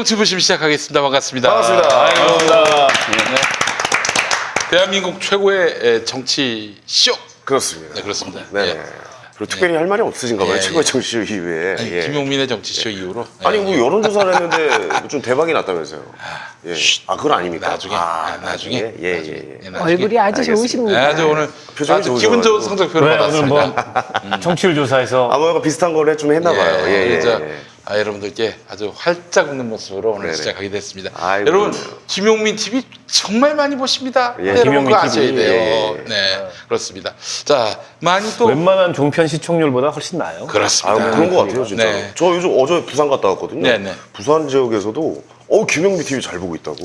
정치부심 시작하겠습니다. 반갑습니다. 반갑습니다. 반갑습니다. 대한민국 최고의 정치 쇼. 그렇습니다. 네, 그렇습니다. 네. 예. 그리고 특별히 할 말이 없으신가 봐요. 예, 최고의 예. 정치쇼 이후에. 아니, 예. 김용민의 정치쇼 이후로. 아니, 뭐 여론조사를 했는데 좀 대박이 났다면서요. 예. 아, 그건 아닙니까? 나중에. 나중에. 예, 예, 예. 나중에. 얼굴이 아주 알겠습니다. 좋으십니다. 아주 오늘 표정이 아주 기분 좋은 좋으셔가지고. 성적표를 왜 오늘 받았습니다. 뭐 정치율 조사에서 아, 뭔가 비슷한 거를 좀 했나 봐요. 예, 예. 자, 예. 여러분들께 아주 활짝 웃는 모습으로 오늘 네네. 시작하게 됐습니다. 아이고, 여러분, 그러네요. 김용민 TV 정말 많이 보십니다. 예, 네, 여러분 김용민 그거 아셔야 TV. 돼요. 예, 예. 네, 그렇습니다. 자, 많이 또 웬만한 종편 시청률보다 훨씬 나아요. 그렇습니다. 아, 그런 거 같아요, 진짜. 네. 저 요즘 어제 부산 갔다 왔거든요. 네네. 부산 지역에서도 김용민 TV 잘 보고 있다고.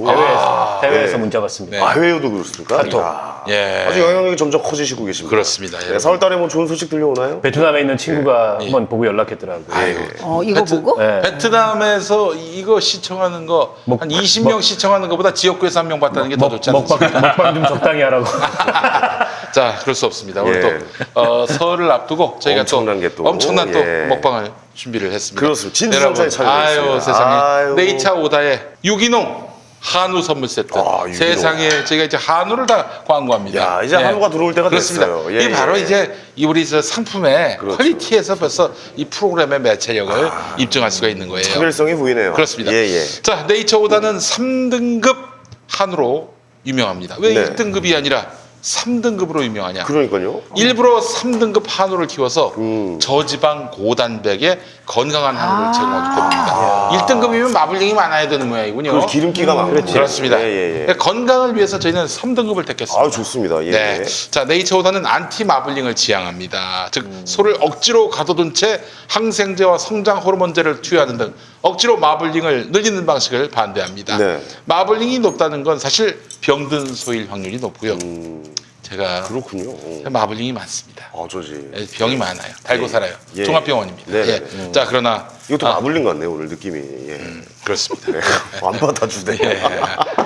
해외에서 예. 문자 왔습니다. 네. 아, 해외에도 그렇습니까? 카톡. 이야. 예. 아주 영향력이 점점 커지시고 계십니다. 그렇습니다. 네, 여러분. 4월 달에 뭐 좋은 소식 들려오나요? 베트남에 있는 친구가 한번 보고 연락했더라고요. 아이고. 이거 보고? 네. 베트남에서 이거 시청하는 거 한 20명 시청하는 것보다 지역구에서 한 명 봤다는 게 더 좋지 않습니까? 먹방 좀 적당히 하라고. 자, 그럴 수 없습니다. 오늘 예. 또 설을 앞두고 저희가 엄청난 게 또, 엄청난 또 예. 먹방을 준비를 했습니다. 그렇습니다. 진수성찬이 차려져 있습니다. 아유, 세상에. 아유. 네이차 오다의 유기농 한우 선물 세트. 유기농. 세상에 저희가 이제 한우를 다 광고합니다. 야, 이제 한우가 들어올 때가 그렇습니다. 됐어요. 예, 이 바로 예. 이제 이 우리 저 상품의 그렇죠. 퀄리티에서 벌써 이 프로그램의 매체력을 입증할 수가 있는 거예요. 차별성이 보이네요. 그렇습니다. 예, 예. 자, 네이처 오다는 3등급 한우로 유명합니다. 왜 네. 1등급이 아니라 3등급으로 유명하냐? 그러니까요. 일부러 3등급 한우를 키워서 음. 저지방 고단백의 건강한 한우를 제공하기 때문입니다. 1등급이면 마블링이 많아야 되는 모양이군요. 그 기름기가 많고. 그렇습니다. 예, 예, 예. 그러니까 건강을 위해서 저희는 3등급을 택했습니다. 아, 좋습니다. 예. 네. 예. 자, 네이처 오다는 안티 마블링을 지향합니다. 즉, 소를 억지로 가둬둔 채 항생제와 성장 호르몬제를 투여하는 등 억지로 마블링을 늘리는 방식을 반대합니다. 네. 마블링이 높다는 건 사실 병든 소일 확률이 높고요. 제가 그렇군요. 마블링이 많습니다. 저지. 병이 많아요. 달고 예. 살아요. 예. 종합병원입니다. 네, 예. 네, 네. 자, 그러나 이것도 마블링 같네요, 오늘 느낌이. 예. 그렇습니다. 네. 안 받아주네. 예.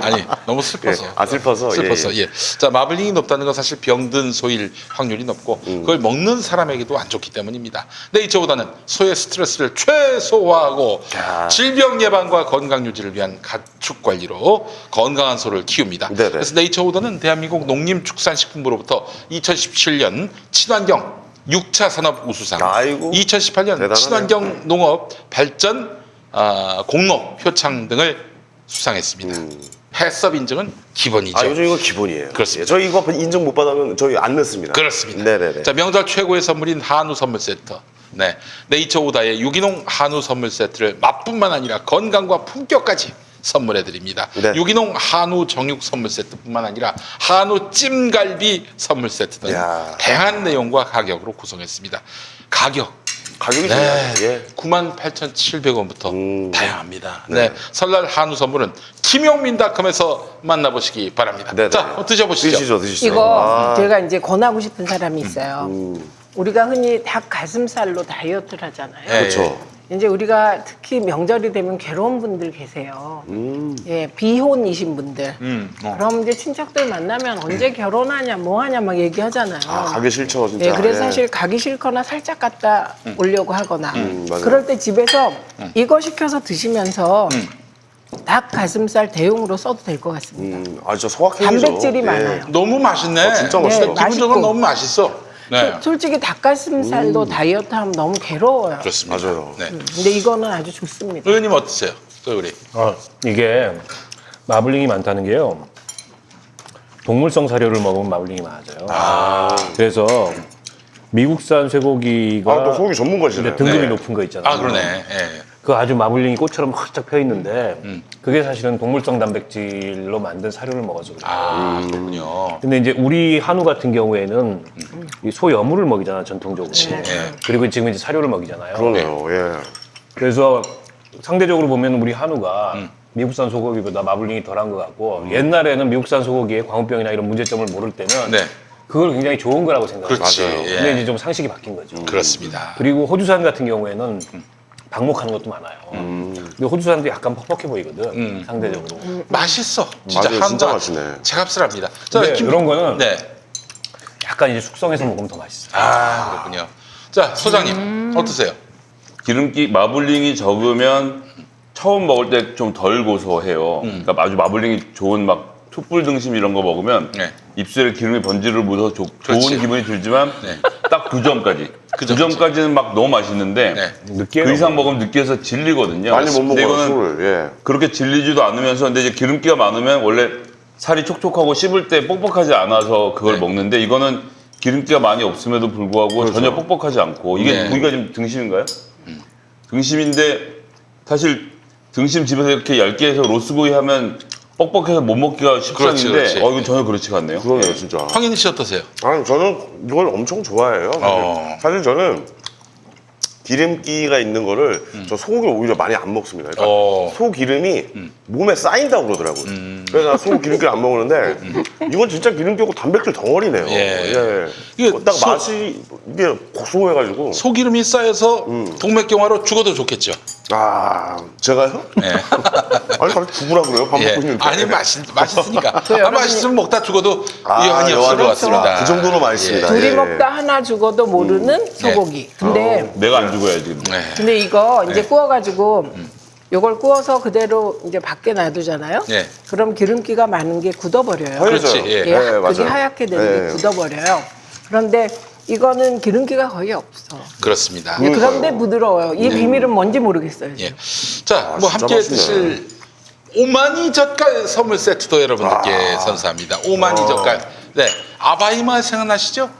아니, 너무 슬퍼서. 예. 아, 슬퍼서? 슬퍼서. 예, 예. 자, 마블링이 높다는 건 사실 병든 소일 확률이 높고 그걸 먹는 사람에게도 안 좋기 때문입니다. 네이처보다는 소의 스트레스를 최소화하고 야. 질병 예방과 건강 유지를 위한 가축 관리로 건강한 소를 키웁니다. 네네. 그래서 네이처보다는 대한민국 농림축산식품부로부터 2017년 친환경 6차 산업 우수상, 아이고, 2018년 대단하네요. 친환경 농업 발전 공로 표창 등을 수상했습니다. 해썹 인증은 기본이죠. 아, 요즘 이거 기본이에요. 그렇습니다. 예, 저희 이거 인증 못 받으면 저희 안 넣습니다. 그렇습니다. 네네네. 자, 명절 최고의 선물인 한우 선물 세트. 네, 네이처 오다의 유기농 한우 선물 세트를 맛뿐만 아니라 건강과 품격까지 선물해 드립니다. 네. 유기농 한우 정육 선물 세트뿐만 아니라 한우 찜갈비 선물 세트 등 야. 다양한 내용과 가격으로 구성했습니다. 가격이 가격이 네, 중요해요. 예. 98,700원부터 다양합니다. 네. 네. 설날 한우 선물은 김용민닷컴에서 만나보시기 바랍니다. 네네. 자, 드셔보시죠. 드시죠. 이거 아, 제가 이제 권하고 싶은 사람이 있어요. 우리가 흔히 닭 가슴살로 다이어트를 하잖아요. 네. 그렇죠. 이제 우리가 특히 명절이 되면 괴로운 분들 계세요. 예, 비혼이신 분들. 그럼 이제 친척들 만나면 언제 결혼하냐, 뭐 하냐 막 얘기하잖아요. 가기 싫죠, 진짜. 예, 그래서 예. 사실 가기 싫거나 살짝 갔다 오려고 하거나 맞아요. 그럴 때 집에서 이거 시켜서 드시면서 닭 가슴살 대용으로 써도 될 것 같습니다. 진짜 소확행이죠. 단백질이 예. 많아요. 너무 맛있네. 진짜 네, 맛있다. 기본적으로 맛있고. 너무 맛있어. 네. 솔직히 닭가슴살도 다이어트 하면 너무 괴로워요. 그렇습니다. 맞아요. 네. 근데 이거는 아주 좋습니다. 의원님 어떠세요? 또 우리. 이게 마블링이 많다는 게요. 동물성 사료를 먹으면 마블링이 많아져요. 그래서 미국산 쇠고기가 또 소고기 전문가시잖아요. 이제 등급이 네. 높은 거 있잖아요. 아, 그러네. 예. 그 아주 마블링이 꽃처럼 활짝 펴 있는데 그게 사실은 동물성 단백질로 만든 사료를 먹어서 그래요. 아, 그렇군요. 근데 이제 우리 한우 같은 경우에는 이 소 여물을 먹이잖아 전통적으로. 예. 그리고 지금 이제 사료를 먹이잖아요. 그러네요. 예. 그래서 상대적으로 보면 우리 한우가 미국산 소고기보다 마블링이 덜한 것 같고 옛날에는 미국산 소고기의 광우병이나 이런 문제점을 모를 때는 네. 그걸 굉장히 좋은 거라고 생각해요. 그렇지. 맞아요. 예. 근데 이제 좀 상식이 바뀐 거죠. 그렇습니다. 그리고 호주산 같은 경우에는 방목하는 것도 많아요. 근데 호주산도 약간 퍽퍽해 보이거든 상대적으로. 맛있어. 진짜 맞아요. 한우가 진짜 맛있네. 제값을 합니다. 자, 근데 이런 거는 네. 약간 이제 숙성해서 먹으면 더 맛있어요. 아, 그렇군요. 자, 소장님 어떠세요? 기름기 마블링이 적으면 처음 먹을 때 좀 덜 고소해요. 그러니까 아주 마블링이 좋은 막 툭불 등심 이런 거 먹으면 네. 입술에 기름이 번지르르 묻어서 그렇지. 좋은 기분이 들지만 네. 딱 그 점까지. 그 점까지는 막 너무 맛있는데 네. 그 이상 먹으면 느끼해서 질리거든요. 많이 못 근데 먹어요, 이거는 술을. 예. 그렇게 질리지도 않으면서 근데 이제 기름기가 많으면 원래 살이 촉촉하고 씹을 때 뻑뻑하지 않아서 그걸 네. 먹는데 이거는 기름기가 많이 없음에도 불구하고 전혀 뻑뻑하지 않고 이게 네. 부위가 지금 등심인가요? 등심인데 사실 등심 집에서 이렇게 얇게 해서 로스구이 하면 뻑뻑해서 못 먹기가 쉽상인데 그렇지. 이거 전혀 그렇지가 않네요. 그러네요, 진짜. 황인희 씨 어떠세요? 아니, 저는 이걸 엄청 좋아해요. 사실 저는 기름기가 있는 거를 저 소고기를 오히려 많이 안 먹습니다. 그러니까 소기름이 몸에 쌓인다고 그러더라고요. 그래서 나 소고기 기름기를 안 먹는데 이건 진짜 기름기고 단백질 덩어리네요. 예. 이게 딱 맛이 이게 고소해가지고. 소기름이 쌓여서 동맥경화로 죽어도 좋겠죠. 아, 제가요? 예. 아니, 갑자기 죽으라 그래요? 밥 예. 먹고 있는데. 아니 맛있으니까. 여러분이- 맛있으면 먹다 죽어도 아, 여한이 없을 것 여한이 같습니다. 그 정도로 맛있습니다. 둘이 예. 먹다 하나 죽어도 모르는 소고기. 근데 내가 안 죽어야지. 근데. 네. 근데 이거 이제 네. 구워가지고 요걸 구워서 그대로 이제 밖에 놔두잖아요. 네. 그럼 기름기가 많은 게 굳어버려요. 그렇지, 하얘져요. 예. 예, 그게 맞아요. 하얗게 되는 예. 게 굳어버려요. 그런데 이거는 기름기가 거의 없어. 그렇습니다. 예, 그런데 부드러워요. 이 비밀은 뭔지 모르겠어요. 예. 자, 뭐 진짜 함께 맛있네. 드실 오마니 젓갈 선물 세트도 여러분들께 선사합니다. 오마니 젓갈. 네. 아바이만 생각나시죠?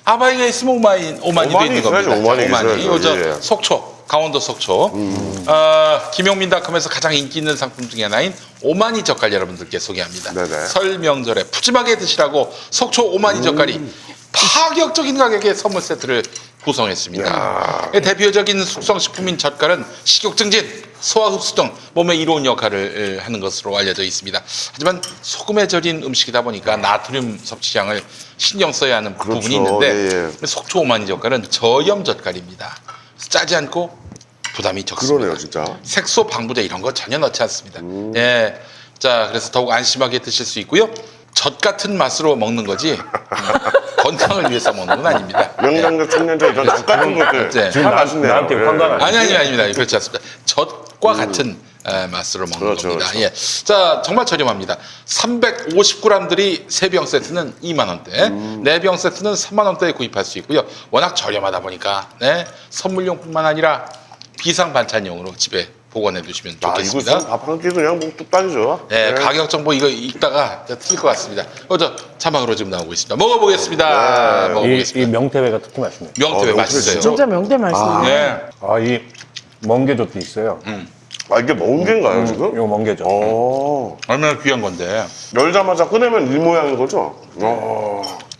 아바이가 있으면 오마니도 오마니 있는 겁니다. 있어야죠, 오마니 있어야죠. 이거 저 예. 속초, 강원도 속초. 김용민닷컴에서 가장 인기 있는 상품 중에 하나인 오마니 젓갈 여러분들께 소개합니다. 네네. 설 명절에 푸짐하게 드시라고 속초 오마니 젓갈이 파격적인 가격의 선물 세트를 구성했습니다. 대표적인 숙성식품인 젓갈은 식욕 증진, 소화 흡수 등 몸에 이로운 역할을 하는 것으로 알려져 있습니다. 하지만 소금에 절인 음식이다 보니까 나트륨 섭취량을 신경 써야 하는 부분이 있는데 속초 오마니 젓갈은 저염 젓갈입니다. 짜지 않고 부담이 적습니다. 그러네요, 진짜. 색소, 방부제 이런 거 전혀 넣지 않습니다. 예, 자 그래서 더욱 안심하게 드실 수 있고요. 젓 같은 맛으로 먹는 거지 건강을 위해서 먹는 건 아닙니다. 명장젓, 청년젓 이런 젓 같은 것들 네. 지금 참 맛있네요. 나한테 예. 황당하네. 아닙니다. 그렇지 않습니다. 젓과 같은 맛으로 먹는 그렇죠, 겁니다. 그렇죠. 예. 자, 정말 저렴합니다. 350g들이 3병 세트는 2만 원대, 4병 세트는 3만 원대에 구입할 수 있고요. 워낙 저렴하다 보니까 선물용뿐만 아니라 비상 반찬용으로 집에 보관해 두시면 아, 이거 좋겠습니다. 있으면 밥 한 끼도 그냥 뭐 뚝딱이죠. 네, 가격 정보 이거 읽다가 틀릴 것 같습니다. 저 자막으로 지금 나오고 있습니다. 먹어보겠습니다. 이 먹어보겠습니다. 명태회가 특히 맛있네요. 명태회 명태 맛있어요. 진짜 명태 맛있네요. 네. 이 멍게젓도 있어요. 아, 이게 멍게인가요, 지금? 이거 멍게젓. 얼마나 귀한 건데. 열자마자 꺼내면 이 모양인 거죠?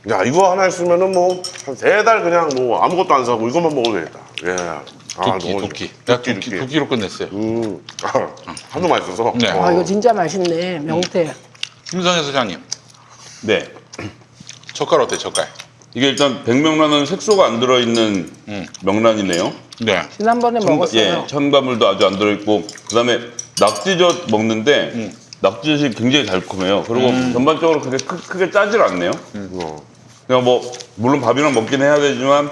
야, 이거 하나 있으면은 뭐, 한 3달 그냥 뭐 아무것도 안 사고 이것만 먹어도 되겠다. 예. 두끼. 두끼로 끝냈어요. 하도 맛있어서. 네. 아, 이거 진짜 맛있네. 명태. 김성현 소장님, 네. 젓갈 어때 젓갈? 이게 일단 백명란은 색소가 안 들어있는 명란이네요. 네. 지난번에 먹었어요. 예, 첨가물도 아주 안 들어있고 그다음에 낙지젓 먹는데 낙지젓이 굉장히 달콤해요. 그리고 전반적으로 그렇게 크게 짜질 않네요. 그냥 뭐 물론 밥이랑 먹긴 해야 되지만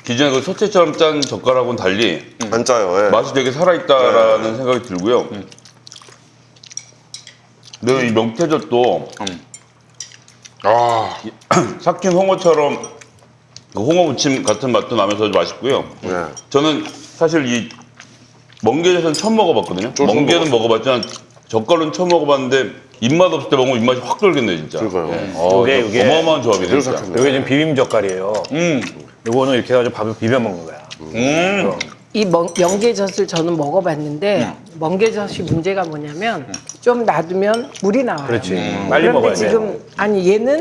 기존에 그 소채처럼 짠 젓갈하고는 달리 안 짜요. 예. 맛이 되게 살아있다라는 생각이 들고요. 그리고 이 명태젓도 아, 삭힌 홍어처럼 그 홍어 무침 같은 맛도 나면서 아주 맛있고요. 예. 저는 사실 이 멍게젓은 처음 먹어봤거든요. 저도 처음 멍게는 먹어봤지만 젓갈은 처음 먹어봤는데 입맛 없을 때 먹으면 입맛이 확 돌겠네 진짜. 그러니까요. 이게 어마어마한 조합이네 제대로 진짜. 삭혔네. 이게 지금 비빔 젓갈이에요. 이거는 이렇게 해가지고 밥을 비벼 먹는 거야. 이 명계젓을 저는 먹어봤는데 멍게젓이 문제가 뭐냐면 좀 놔두면 물이 나와요. 그렇지. 빨리 그런데 먹어야 돼. 지금 아니 얘는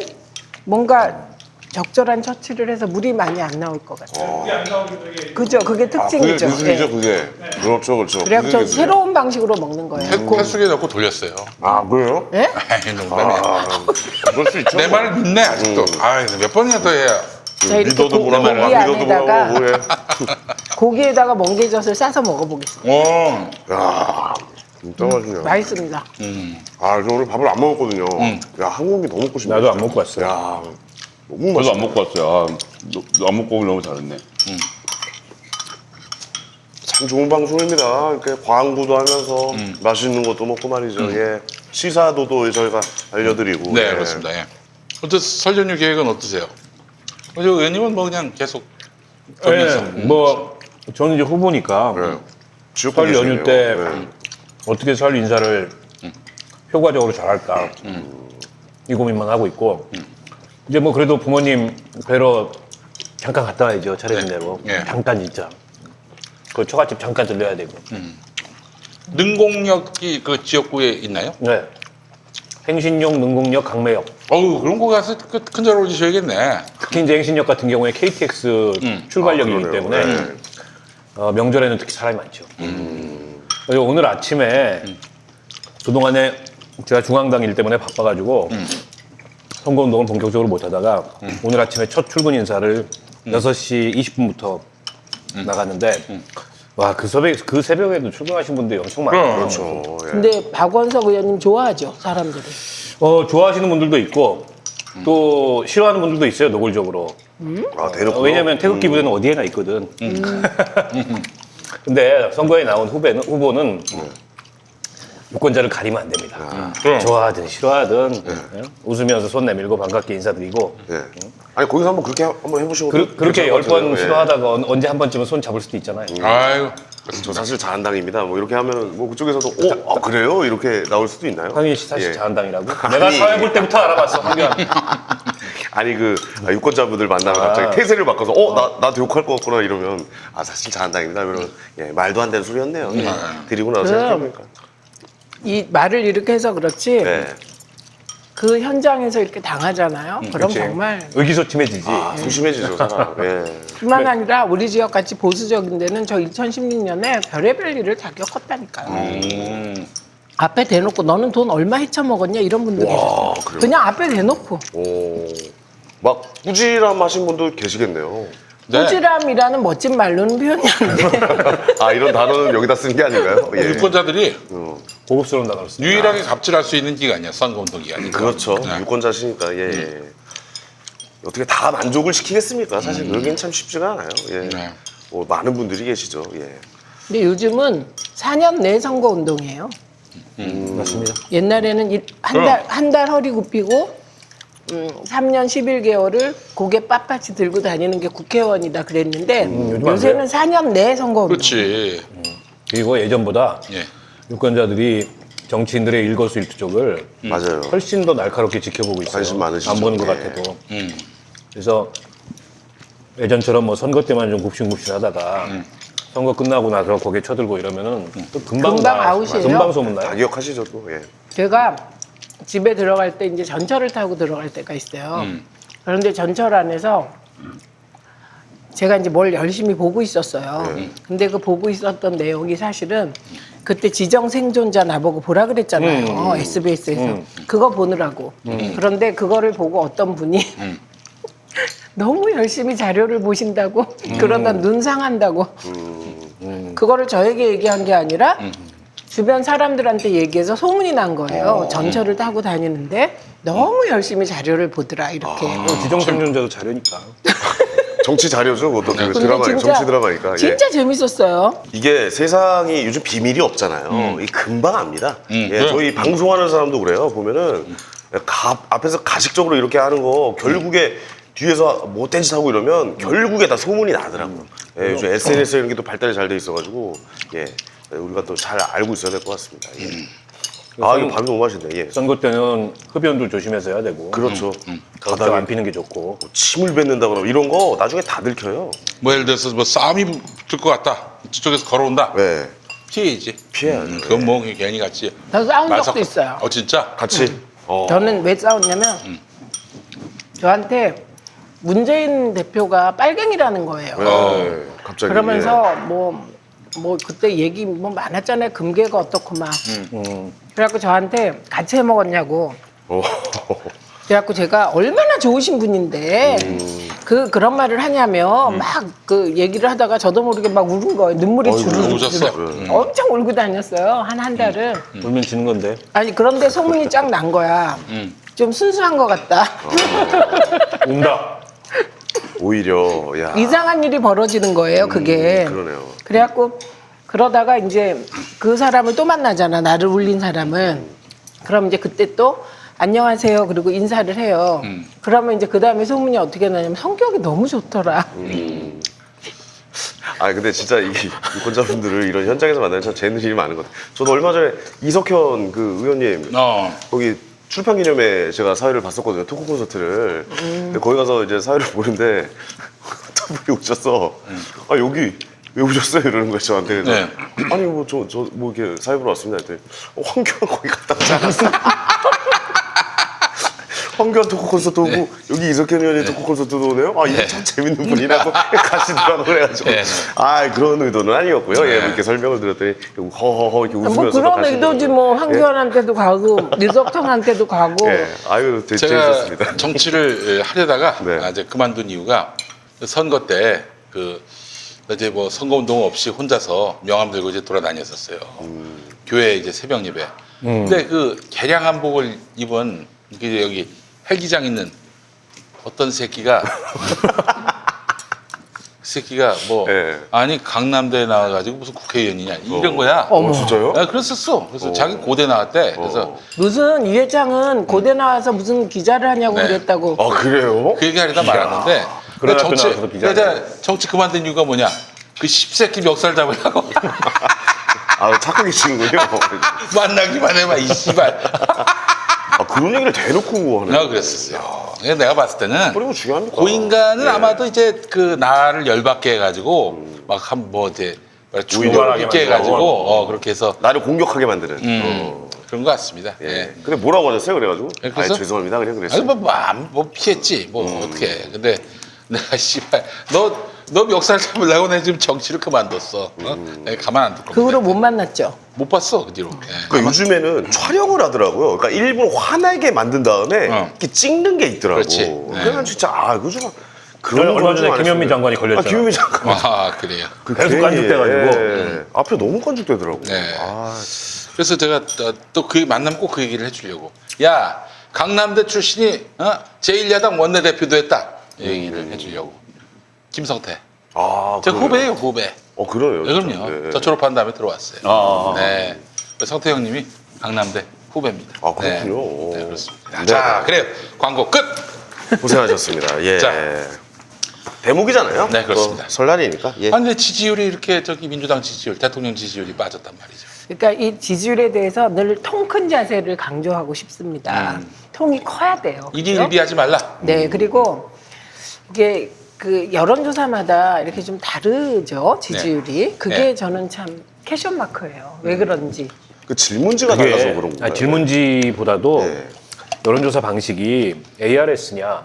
뭔가 적절한 처치를 해서 물이 많이 안 나올 것 같아요. 그죠? 그게 그게 특징이죠. 기술이죠, 네. 그게. 그렇죠, 그렇죠. 그래서 그게 저 기술이에요. 새로운 방식으로 먹는 거예요. 횟속에 넣고 돌렸어요. 아, 그래요? 예? 아이, 농담이야. 그럴 수 있죠. 내 말을 믿네 아직도. 몇 번이나 더 해야. 자, 이렇게 믿어도 뭐라고, 고기 안 믿어도 안에다가 뭐라고, 뭐해. 고기에다가 멍게젓을 싸서 먹어보겠습니다. 오, 야, 진짜 맛있네요. 맛있습니다. 아, 저 오늘 밥을 안 먹었거든요. 야, 한국이 더 먹고 싶네. 나도 안 진짜. 먹고 왔어요. 야, 너무 저도 맛있어. 안 먹고 왔어요. 안 먹고 오길 너무 잘했네. 좋은 방송입니다. 이렇게 광고도 하면서 맛있는 것도 먹고 말이죠. 예. 시사도도 저희가 알려드리고. 네, 예. 그렇습니다. 예. 어떤 설 연휴 계획은 어떠세요? 의원님은 뭐 그냥 계속 네, 뭐 저는 이제 후보니까 네. 지역구 설 연휴 계시네요. 때 네. 어떻게 설 인사를 효과적으로 잘할까 이 고민만 하고 있고 이제 뭐 그래도 부모님 뵈러 잠깐 갔다 와야죠 차례인 대로 예. 잠깐 진짜 그 처갓집 잠깐 들려야 되고 능곡역이 그 지역구에 있나요? 네 행신역, 능곡역, 강매역 어우 그런 거 가서 큰 절 올리셔야겠네. 특히 이제 행신역 같은 경우에 KTX 출발역이기 그러네요. 때문에 네. 명절에는 특히 사람이 많죠. 그리고 오늘 아침에 그동안에 제가 중앙당 일 때문에 바빠가지고 선거운동을 본격적으로 못하다가 오늘 아침에 첫 출근 인사를 6시 20분부터 나갔는데 와, 그 새벽에도 출근하신 분들이 엄청 많아요. 그렇죠. 예. 근데 박원석 의원님 좋아하죠, 사람들이. 좋아하시는 분들도 있고 또 싫어하는 분들도 있어요, 노골적으로. 아, 대놓고. 왜냐면 태극기 부대는 어디에나 있거든. 근데 선거에 나온 후보는 유권자를 가리면 안 됩니다. 좋아하든 싫어하든 예? 웃으면서 손 내밀고 반갑게 인사드리고 예. 아니 거기서 한번 그렇게 한번 해보시고 그렇게 10번 예. 싫어하다가 언제 한 번쯤은 손 잡을 수도 있잖아요. 아유 저 사실 자한당입니다. 뭐 이렇게 하면은 뭐 그쪽에서도 그래요? 이렇게 나올 수도 있나요? 황희 씨 사실 예. 자한당이라고? 내가 사회 볼 때부터 알아봤어, 황교안. 아니 그 유권자분들 만나면 갑자기 태세를 바꿔서 나도 욕할 것 같구나 이러면 사실 자한당입니다. 그러면 예, 말도 안 되는 소리였네요. 예. 드리고 나서 생각해보니까. 이 말을 이렇게 해서 그렇지 네. 그 현장에서 이렇게 당하잖아요. 그럼 그치. 정말 의기소침해지지. 소심해지죠 사람. 예. 뿐만 아니라 우리 지역 같이 보수적인 데는 저 2016년에 별의별 일을 다 겪었다니까요. 앞에 대놓고 너는 돈 얼마 헤쳐먹었냐 이런 분들 계셨어요. 그래요? 그냥 앞에 대놓고 막 꾸지람하신 분도 계시겠네요. 네. 꾸지람이라는 멋진 말로는 표현이 안 돼. 이런 단어는 여기다 쓰는 게 아닌가요? 예. 유권자들이 고급스러운 단어를 씁니다. 유일하게 갑질할 수 있는 기간이야 선거운동 기간이. 그렇죠. 네. 유권자시니까 예. 어떻게 다 만족을 시키겠습니까? 사실 그러기엔 참 쉽지가 않아요. 예. 네. 뭐 많은 분들이 계시죠. 예. 근데 요즘은 4년 내 선거운동이에요. 맞습니다. 옛날에는 한 달 허리 굽히고 3년 11개월을 고개 빳빳이 들고 다니는 게 국회의원이다 그랬는데 요즘 안 요새는 4년 내 선거운동. 그렇지. 그리고 예전보다 예. 유권자들이 정치인들의 일거수일투족을 맞아요. 훨씬 더 날카롭게 지켜보고 있어요. 관심 많으시죠. 안 보는 것 예. 같아도. 그래서 예전처럼 뭐 선거 때만 좀 굽신굽신하다가 선거 끝나고 나서 고개 쳐들고 이러면은 또 금방 아웃이에요. 금방 소문나요. 다 기억하시죠 또. 예. 제가 집에 들어갈 때 이제 전철을 타고 들어갈 때가 있어요. 그런데 전철 안에서 제가 이제 뭘 열심히 보고 있었어요. 근데 그 보고 있었던 내용이 사실은 그때 지정 생존자 나보고 보라 그랬잖아요. SBS에서. 그거 보느라고. 그런데 그거를 보고 어떤 분이 너무 열심히 자료를 보신다고 그러다 눈 상한다고 그거를 저에게 얘기한 게 아니라 주변 사람들한테 얘기해서 소문이 난 거예요. 전철을 타고 다니는데 너무 열심히 자료를 보더라 이렇게. 지정생존자도 자료니까. 정치 자료죠. 그것도 그 근데 드라마, 진짜- 정치 드라마니까. 예. 진짜 재밌었어요. 이게 세상이 요즘 비밀이 없잖아요. 이 금방 압니다. 예, 그래요. 저희 방송하는 사람도 그래요. 보면은 앞에서 가식적으로 이렇게 하는 거 결국에 뒤에서 못된 짓 하고 이러면 결국에 다 소문이 나더라고요. 예, 요즘 SNS 이런 게 또 발달이 잘 돼 있어가지고 예, 우리가 또 잘 알고 있어야 될 것 같습니다. 예. 이거 밤이 너무 맛있네. 예. 선거 때는 흡연도 조심해서 해야 되고. 그렇죠. 가닥 안 피는 게 좋고. 침을 뱉는다 그러면 이런 거 나중에 다 들켜요. 뭐 예를 들어서 뭐 싸움이 붙을 것 같다. 저쪽에서 걸어온다. 네. 피해야지. 피해야죠. 그건 뭐 괜히 같이. 저 싸운 말 적도 섞어. 있어요. 진짜? 같이. 저는 왜 싸웠냐면 저한테 문재인 대표가 빨갱이라는 거예요. 네, 갑자기. 그러면서 뭐 그때 얘기 뭐 많았잖아요. 금괴가 어떻고 막. 그래갖고 저한테 같이 해 먹었냐고. 예. 그래갖고 제가 얼마나 좋으신 분인데 그런 말을 하냐면 막 그 얘기를 하다가 저도 모르게 막 울은 거예요. 눈물이 주르륵. 우셨어? 엄청 울고 다녔어요. 한 달은. 울면 지는 건데. 아니 그런데 소문이 쫙 난 거야. 좀 순수한 것 같다. 운다. 오히려 야. 이상한 일이 벌어지는 거예요. 그게. 그러네요. 그래갖고 그러다가 이제 그 사람을 또 만나잖아. 나를 울린 사람은. 그럼 이제 그때 또 안녕하세요. 그리고 인사를 해요. 그러면 이제 그 다음에 소문이 어떻게 나냐면 성격이 너무 좋더라. 아 근데 진짜 이 유권자분들을 이런 현장에서 만나면 참 재는 일이 많은 것 같아요. 저도 얼마 전에 이석현 그 의원님 거기 출판 기념회 제가 사회를 봤었거든요. 토크 콘서트를. 근데 거기 가서 이제 사회를 보는데 어떤 분이 오셨어. 아 여기 왜 오셨어요? 이러는 거예요 저한테. 그래서 네. 아니 뭐 저 뭐 이렇게 사회 보러 왔습니다. 했더니 황교안 거기 갔다 오지 않았어요? 황교안 토크 콘서트 오고 여기 이석현 의원이 토크 콘서트도 오네요. 아 이거 참 재밌는 분이라고 가시더라고 그래가지고 아 그런 의도는 아니었고요. 예, 이렇게 설명을 드렸더니 허허허 이렇게 웃으면서 뭐 그런 의도지 뭐 황교안한테도 가고 유석청한테도 가고. 예, 아유 되게 제가 재밌었습니다. 정치를 하려다가 네. 이제 그만둔 이유가 선거 때 그 이제 뭐 선거 운동 없이 혼자서 명함 들고 이제 돌아다녔었어요. 교회 이제 새벽 예배. 근데 그 개량 한복을 입은 이게 여기 헬기장 있는 어떤 새끼가 그 새끼가 뭐 네. 아니 강남대에 나와가지고 무슨 국회의원이냐 이런 거야. 어 진짜요? 아, 그랬었어. 그래서 자기 고대 나왔대. 그래서 무슨 이 회장은 고대 나와서 무슨 기자를 하냐고 네. 그랬다고. 아 그래요? 그 얘기 하려다 말았는데 그러나 정치 또 나와서 기자를 그러자 정치 그만둔 이유가 뭐냐? 그 씹새끼 멱살 잡으려고 아 착하게 치는군요. 만나기만 해봐 이 씨발. 아 그런 얘기를 대놓고 하네. 내가 그랬었어요. 그래서 내가 봤을 때는 그리고 중요합니까? 그 인간은 예. 아마도 이제 그 나를 열받게 해가지고 막 한 뭐 이제 충격 오인하게 있게 해가지고 그렇게 해서 나를 공격하게 만드는. 그런 것 같습니다. 예. 예. 근데 뭐라고 하셨어요? 그래가지고? 예, 그래서? 아 죄송합니다. 그냥 아니 그랬어요. 뭐 피했지 뭐 어떻게 근데 내가 씨발 너 멱살 잡으려고 내가 지금 정치를 그만뒀어. 내가 가만 안 둘 겁니다. 그 후로 못 만났죠. 못 봤어 그 뒤로. 예. 그러니까 요즘에는 촬영을 하더라고요. 그러니까 일부러 화나게 만든 다음에 이렇게 찍는 게 있더라고. 그렇지. 네. 그래서 진짜 아 그거 좀 그런 얼마 전에 좀 안 김현미 했으면- 장관이 걸렸잖아. 아, 김현미 장관. 아 그래요. 그 계속 괜히, 간직돼가지고. 예. 앞에 너무 간직되더라고. 네. 아, 그래서 제가 또 그 만나면 꼭 그 얘기를 해주려고. 야 강남대 출신이 제1야당 원내대표도 했다. 이 얘기를 해주려고. 김성태. 아 제 그러네요. 후배예요 후배. 그러네요. 네, 진짜. 그럼요. 네. 저 졸업한 다음에 들어왔어요. 아. 네. 성태 형님이 강남대 후배입니다. 아, 그렇군요. 네, 그렇습니다. 네. 자 그래요. 광고 끝. 고생하셨습니다. 예. 자. 대목이잖아요. 네, 그렇습니다. 또 설날이니까. 예. 아니 근데 지지율이 이렇게 민주당 지지율, 대통령 지지율이 빠졌단 말이죠. 그러니까 이 지지율에 대해서 늘 통 큰 자세를 강조하고 싶습니다. 통이 커야 돼요. 그죠? 일희일비하지 말라. 네, 그리고 이게 그 여론조사마다 이렇게 좀 다르죠, 지지율이. 그게 네. 저는 참 캐션 마크예요. 왜 그런지. 그 질문지가 달라서 그런 거예요. 질문지보다도 네. 여론조사 방식이 ARS냐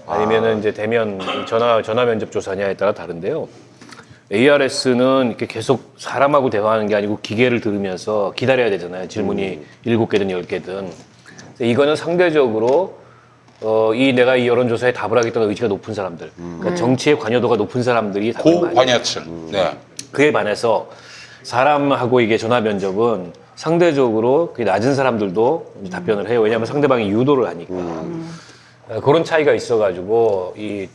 아니면은 이제 대면 전화 면접 조사냐에 따라 다른데요. ARS는 이렇게 계속 사람하고 대화하는 게 아니고 기계를 들으면서 기다려야 되잖아요. 질문이 7개든 10개든. 이거는 상대적으로 내가 이 여론조사에 답을 하겠다는 의지가 높은 사람들, 그러니까 정치에 관여도가 높은 사람들이 답을 많이 해요. 고관여층. 네. 그에 반해서 사람하고 이게 전화 면접은 상대적으로 그게 낮은 사람들도 이제 답변을 해요. 왜냐하면 상대방이 유도를 하니까. 그런 차이가 있어가지고 이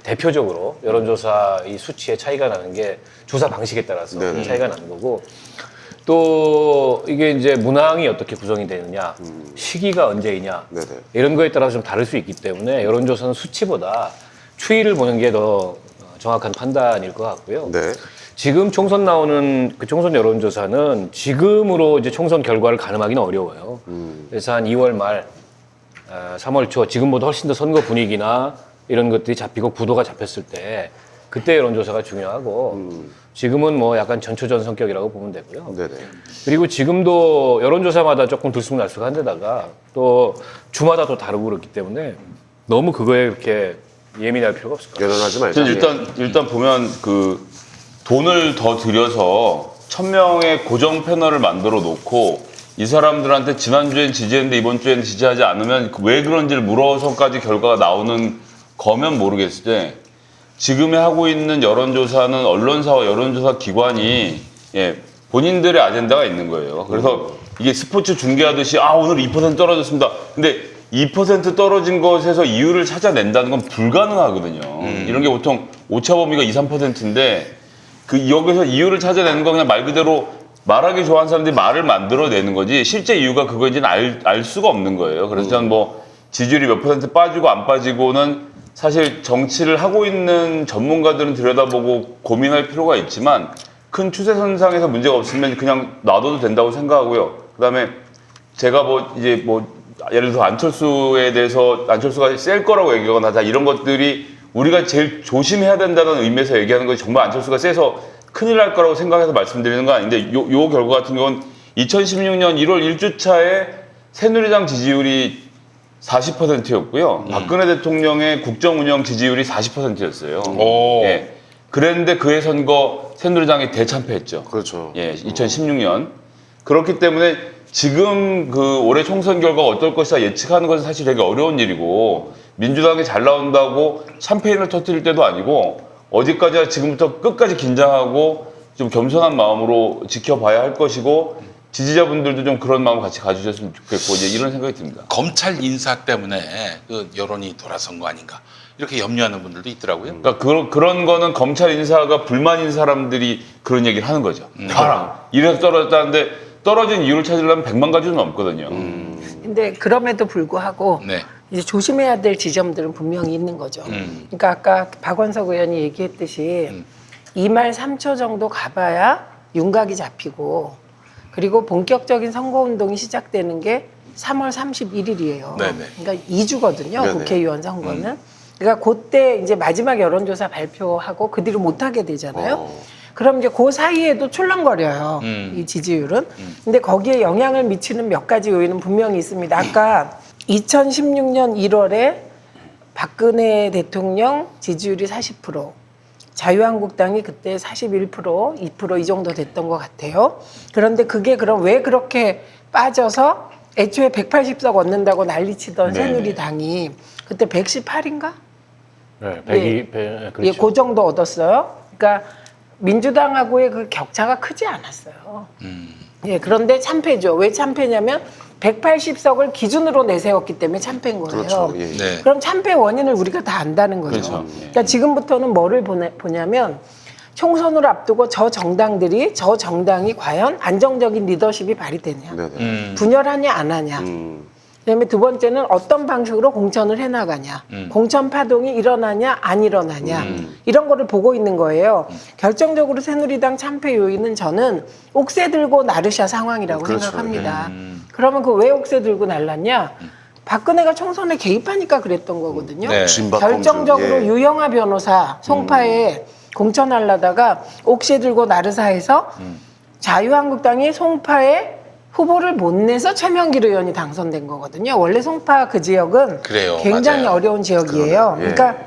대표적으로 여론조사 이 수치의 차이가 나는 게 조사 방식에 따라서 네네. 차이가 나는 거고 또 이게 이제 문항이 어떻게 구성이 되느냐, 시기가 언제이냐 네네. 이런 거에 따라서 좀 다를 수 있기 때문에 여론조사는 수치보다 추이를 보는 게 더 정확한 판단일 것 같고요. 네. 지금 총선 나오는 그 총선 여론조사는 지금으로 이제 총선 결과를 가늠하기는 어려워요. 그래서 한 2월 말, 3월 초 지금보다 훨씬 더 선거 분위기나 이런 것들이 잡히고 구도가 잡혔을 때 그때 여론조사가 중요하고 지금은 뭐 약간 전초전 성격이라고 보면 되고요. 네네. 그리고 지금도 여론조사마다 조금 들쑥날쑥한 데다가 또 주마다 또 다르고 그렇기 때문에 너무 그거에 이렇게 예민할 필요가 없을 것 같아요. 연연하지 말자. 저는 일단 보면 그 돈을 더 들여서 1000명의 고정 패널을 만들어 놓고 이 사람들한테 지난주엔 지지했는데 이번 주에는 지지하지 않으면 왜 그런지를 물어서까지 결과가 나오는 거면 모르겠을 때 지금에 하고 있는 여론조사는 언론사와 여론조사 기관이 본인들의 아젠다가 있는 거예요. 그래서 이게 스포츠 중계하듯이 오늘 2% 떨어졌습니다. 근데 2% 떨어진 것에서 이유를 찾아낸다는 건 불가능하거든요. 이런 게 보통 오차 범위가 2, 3%인데 그 여기서 이유를 찾아내는 건 그냥 말 그대로 말하기 좋아하는 사람들이 말을 만들어내는 거지 실제 이유가 그거인지는 알 수가 없는 거예요. 그래서 저는 뭐 지지율이 몇 % 빠지고 안 빠지고는 사실 정치를 하고 있는 전문가들은 들여다보고 고민할 필요가 있지만 큰 추세선상에서 문제가 없으면 그냥 놔둬도 된다고 생각하고요. 그다음에 제가 뭐 이제 뭐 예를 들어서 안철수에 대해서 안철수가 셀 거라고 얘기하거나 다 이런 것들이 우리가 제일 조심해야 된다는 의미에서 얘기하는 것이 정말 안철수가 세서 큰일 날 거라고 생각해서 말씀드리는 건 아닌데 요 결과 같은 경우는 2016년 1월 1주차에 새누리당 지지율이 40%였고요. 박근혜 대통령의 국정운영 지지율이 40%였어요. 예. 그랬는데 그해 선거 새누리당이 대참패했죠. 그렇죠. 예, 2016년. 그렇기 때문에 지금 그 올해 총선 결과가 어떨 것이다 예측하는 것은 사실 되게 어려운 일이고 민주당이 잘 나온다고 샴페인을 터뜨릴 때도 아니고 어디까지나 지금부터 끝까지 긴장하고 좀 겸손한 마음으로 지켜봐야 할 것이고 지지자분들도 좀 그런 마음 같이 가지셨으면 좋겠고 이제 이런 생각이 듭니다. 검찰 인사 때문에 그 여론이 돌아선 거 아닌가 이렇게 염려하는 분들도 있더라고요. 그러니까 그런 거는 검찰 인사가 불만인 사람들이 그런 얘기를 하는 거죠. 이래서 떨어졌다는데 떨어진 이유를 찾으려면 100만 가지는 넘거든요. 근데 그럼에도 불구하고 네. 이제 조심해야 될 지점들은 분명히 있는 거죠. 그러니까 아까 박원석 의원이 얘기했듯이 2말 3초 정도 가봐야 윤곽이 잡히고 그리고 본격적인 선거운동이 시작되는 게 3월 31일이에요. 네네. 그러니까 2주거든요. 네네. 국회의원 선거는. 그러니까 그때 이제 마지막 여론조사 발표하고 그 뒤로 못하게 되잖아요. 그럼 이제 그 사이에도 출렁거려요. 이 지지율은. 근데 거기에 영향을 미치는 몇 가지 요인은 분명히 있습니다. 아까 2016년 1월에 박근혜 대통령 지지율이 40%, 자유한국당이 그때 41%, 2% 이 정도 됐던 것 같아요. 그런데 그게 그럼 왜 그렇게 빠져서 애초에 180석 얻는다고 난리치던 네네. 새누리당이 그때 118인가? 네, 예, 그렇죠. 그 정도 얻었어요. 그러니까 민주당하고의 그 격차가 크지 않았어요. 예, 그런데 참패죠. 왜 참패냐면 180석을 기준으로 내세웠기 때문에 참패인 거예요. 그렇죠. 예. 네. 그럼 참패 원인을 우리가 다 안다는 거죠. 그렇죠. 그러니까 지금부터는 뭐를 보냐면 총선을 앞두고 저 정당이 과연 안정적인 리더십이 발휘되냐, 네네. 분열하냐 안 하냐. 그다음에 두 번째는 어떤 방식으로 공천을 해나가냐, 공천 파동이 일어나냐 안 일어나냐 이런 거를 보고 있는 거예요. 결정적으로 새누리당 참패 요인은 저는 옥새 들고 나르샤 상황이라고 그렇죠. 생각합니다. 그러면 그 왜 옥새 들고 날랐냐? 박근혜가 총선에 개입하니까 그랬던 거거든요. 네. 진박 결정적으로 검증, 예. 유영아 변호사 송파에 공천하려다가 옥새 들고 나르사해서 자유한국당이 송파에 후보를 못 내서 최명길 의원이 당선된 거거든요. 원래 송파 그 지역은 그래요. 굉장히 맞아요. 어려운 지역이에요. 그러네. 예. 그러니까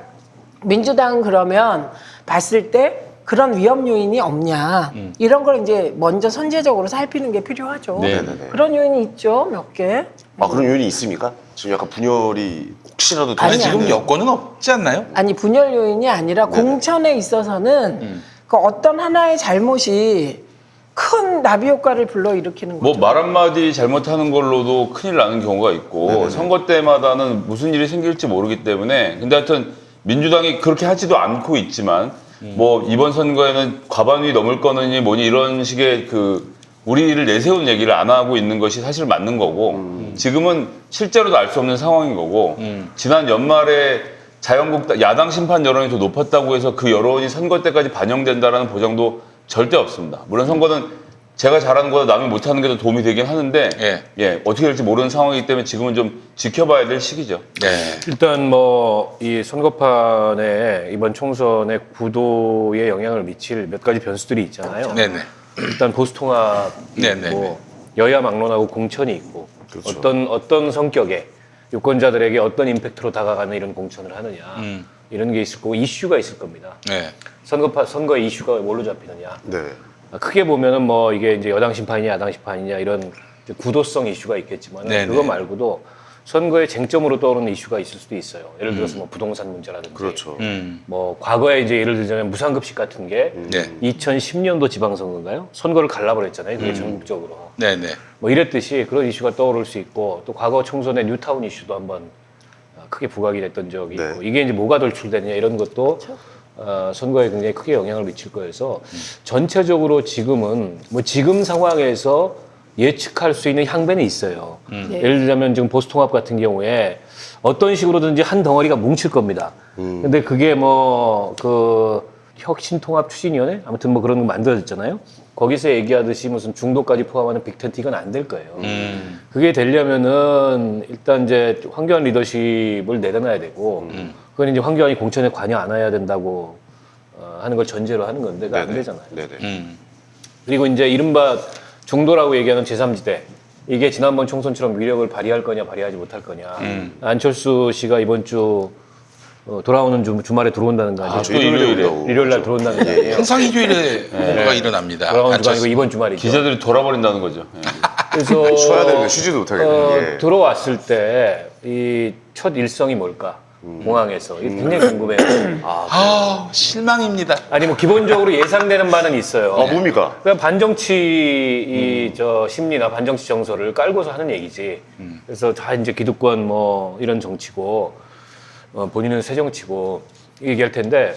민주당은 그러면 봤을 때 그런 위험 요인이 없냐 이런 걸 이제 먼저 선제적으로 살피는 게 필요하죠. 네네네. 그런 요인이 있죠, 몇 개. 아 그런 요인이 있습니까? 지금 약간 분열이 혹시라도 아니, 아니 지금 아니. 여권은 없지 않나요? 아니 분열 요인이 아니라 공천에 있어서는 그 어떤 하나의 잘못이 큰 나비 효과를 불러일으키는 뭐 거죠. 말 한마디 잘못하는 걸로도 큰일 나는 경우가 있고 선거 때마다는 무슨 일이 생길지 모르기 때문에 근데 하여튼 민주당이 그렇게 하지도 않고 있지만 뭐 이번 선거에는 과반이 넘을 거느니 뭐니 이런 식의 그 우리를 내세운 얘기를 안 하고 있는 것이 사실 맞는 거고 지금은 실제로도 알 수 없는 상황인 거고 지난 연말에 자유한국당 야당 심판 여론이 더 높았다고 해서 그 여론이 선거 때까지 반영된다라는 보장도 절대 없습니다. 물론 선거는 제가 잘하는 것보다 남이 못하는 게 더 도움이 되긴 하는데 예, 어떻게 될지 모르는 상황이기 때문에 지금은 좀 지켜봐야 될 시기죠. 네. 일단 뭐 이 선거판에 이번 총선의 구도에 영향을 미칠 몇 가지 변수들이 있잖아요. 네네. 일단 보수통합이 네네네. 있고 여야 막론하고 공천이 있고 그렇죠. 어떤 성격의 유권자들에게 어떤 임팩트로 다가가는 이런 공천을 하느냐 이런 게 있을 거고 이슈가 있을 겁니다. 네. 선거의 이슈가 뭘로 잡히느냐. 네. 크게 보면은 뭐 이게 이제 여당 심판이냐 야당 심판이냐 이런 이제 구도성 이슈가 있겠지만 네네. 그거 말고도 선거의 쟁점으로 떠오르는 이슈가 있을 수도 있어요. 예를 들어서 뭐 부동산 문제라든지 그렇죠. 뭐 과거에 이제 예를 들자면 무상급식 같은 게 네. 2010년도 지방선거인가요? 선거를 갈라버렸잖아요. 그게 전국적으로. 네네. 뭐 이랬듯이 그런 이슈가 떠오를 수 있고 또 과거 총선의 뉴타운 이슈도 한번 크게 부각이 됐던 적이 있고 네. 이게 이제 뭐가 돌출되느냐 이런 것도 선거에 굉장히 크게 영향을 미칠 거여서 전체적으로 지금은 뭐 지금 상황에서 예측할 수 있는 향배는 있어요. 네. 예를 들자면 지금 보수통합 같은 경우에 어떤 식으로든지 한 덩어리가 뭉칠 겁니다. 근데 그게 뭐 그 혁신통합 추진위원회 아무튼 뭐 그런 거 만들어졌잖아요. 거기서 얘기하듯이 무슨 중도까지 포함하는 빅텐트 이건 안 될 거예요. 그게 되려면은 일단 이제 황교안 리더십을 내려놔야 되고 그건 이제 황교안이 공천에 관여 안 해야 된다고 하는 걸 전제로 하는 건데 그게 안 되잖아요. 네네. 그리고 이제 이른바 중도라고 얘기하는 제3지대 이게 지난번 총선처럼 위력을 발휘할 거냐 발휘하지 못할 거냐. 안철수 씨가 이번 주 돌아오는 주말에 들어온다는 거 아니에요? 저 일요일에 일요일 날 들어온다는 거 아니에요? 항상 일요일에 뭔가가 일어납니다. 돌아오는 주가 안철수. 아니고 이번 주말이죠. 기자들이 돌아버린다는 거죠. 예. 그래서 쉬어야 되는데 쉬지도 못하겠네. 예. 들어왔을 때 이 첫 일성이 뭘까? 공항에서 이게 굉장히 궁금해요. 아, 실망입니다. 아니 뭐 기본적으로 예상되는 바는 있어요. 뭡니까? 그냥 반정치 저 심리나 반정치 정서를 깔고서 하는 얘기지. 그래서 다 이제 기득권 뭐 이런 정치고 본인은 새 정치고 얘기할 텐데.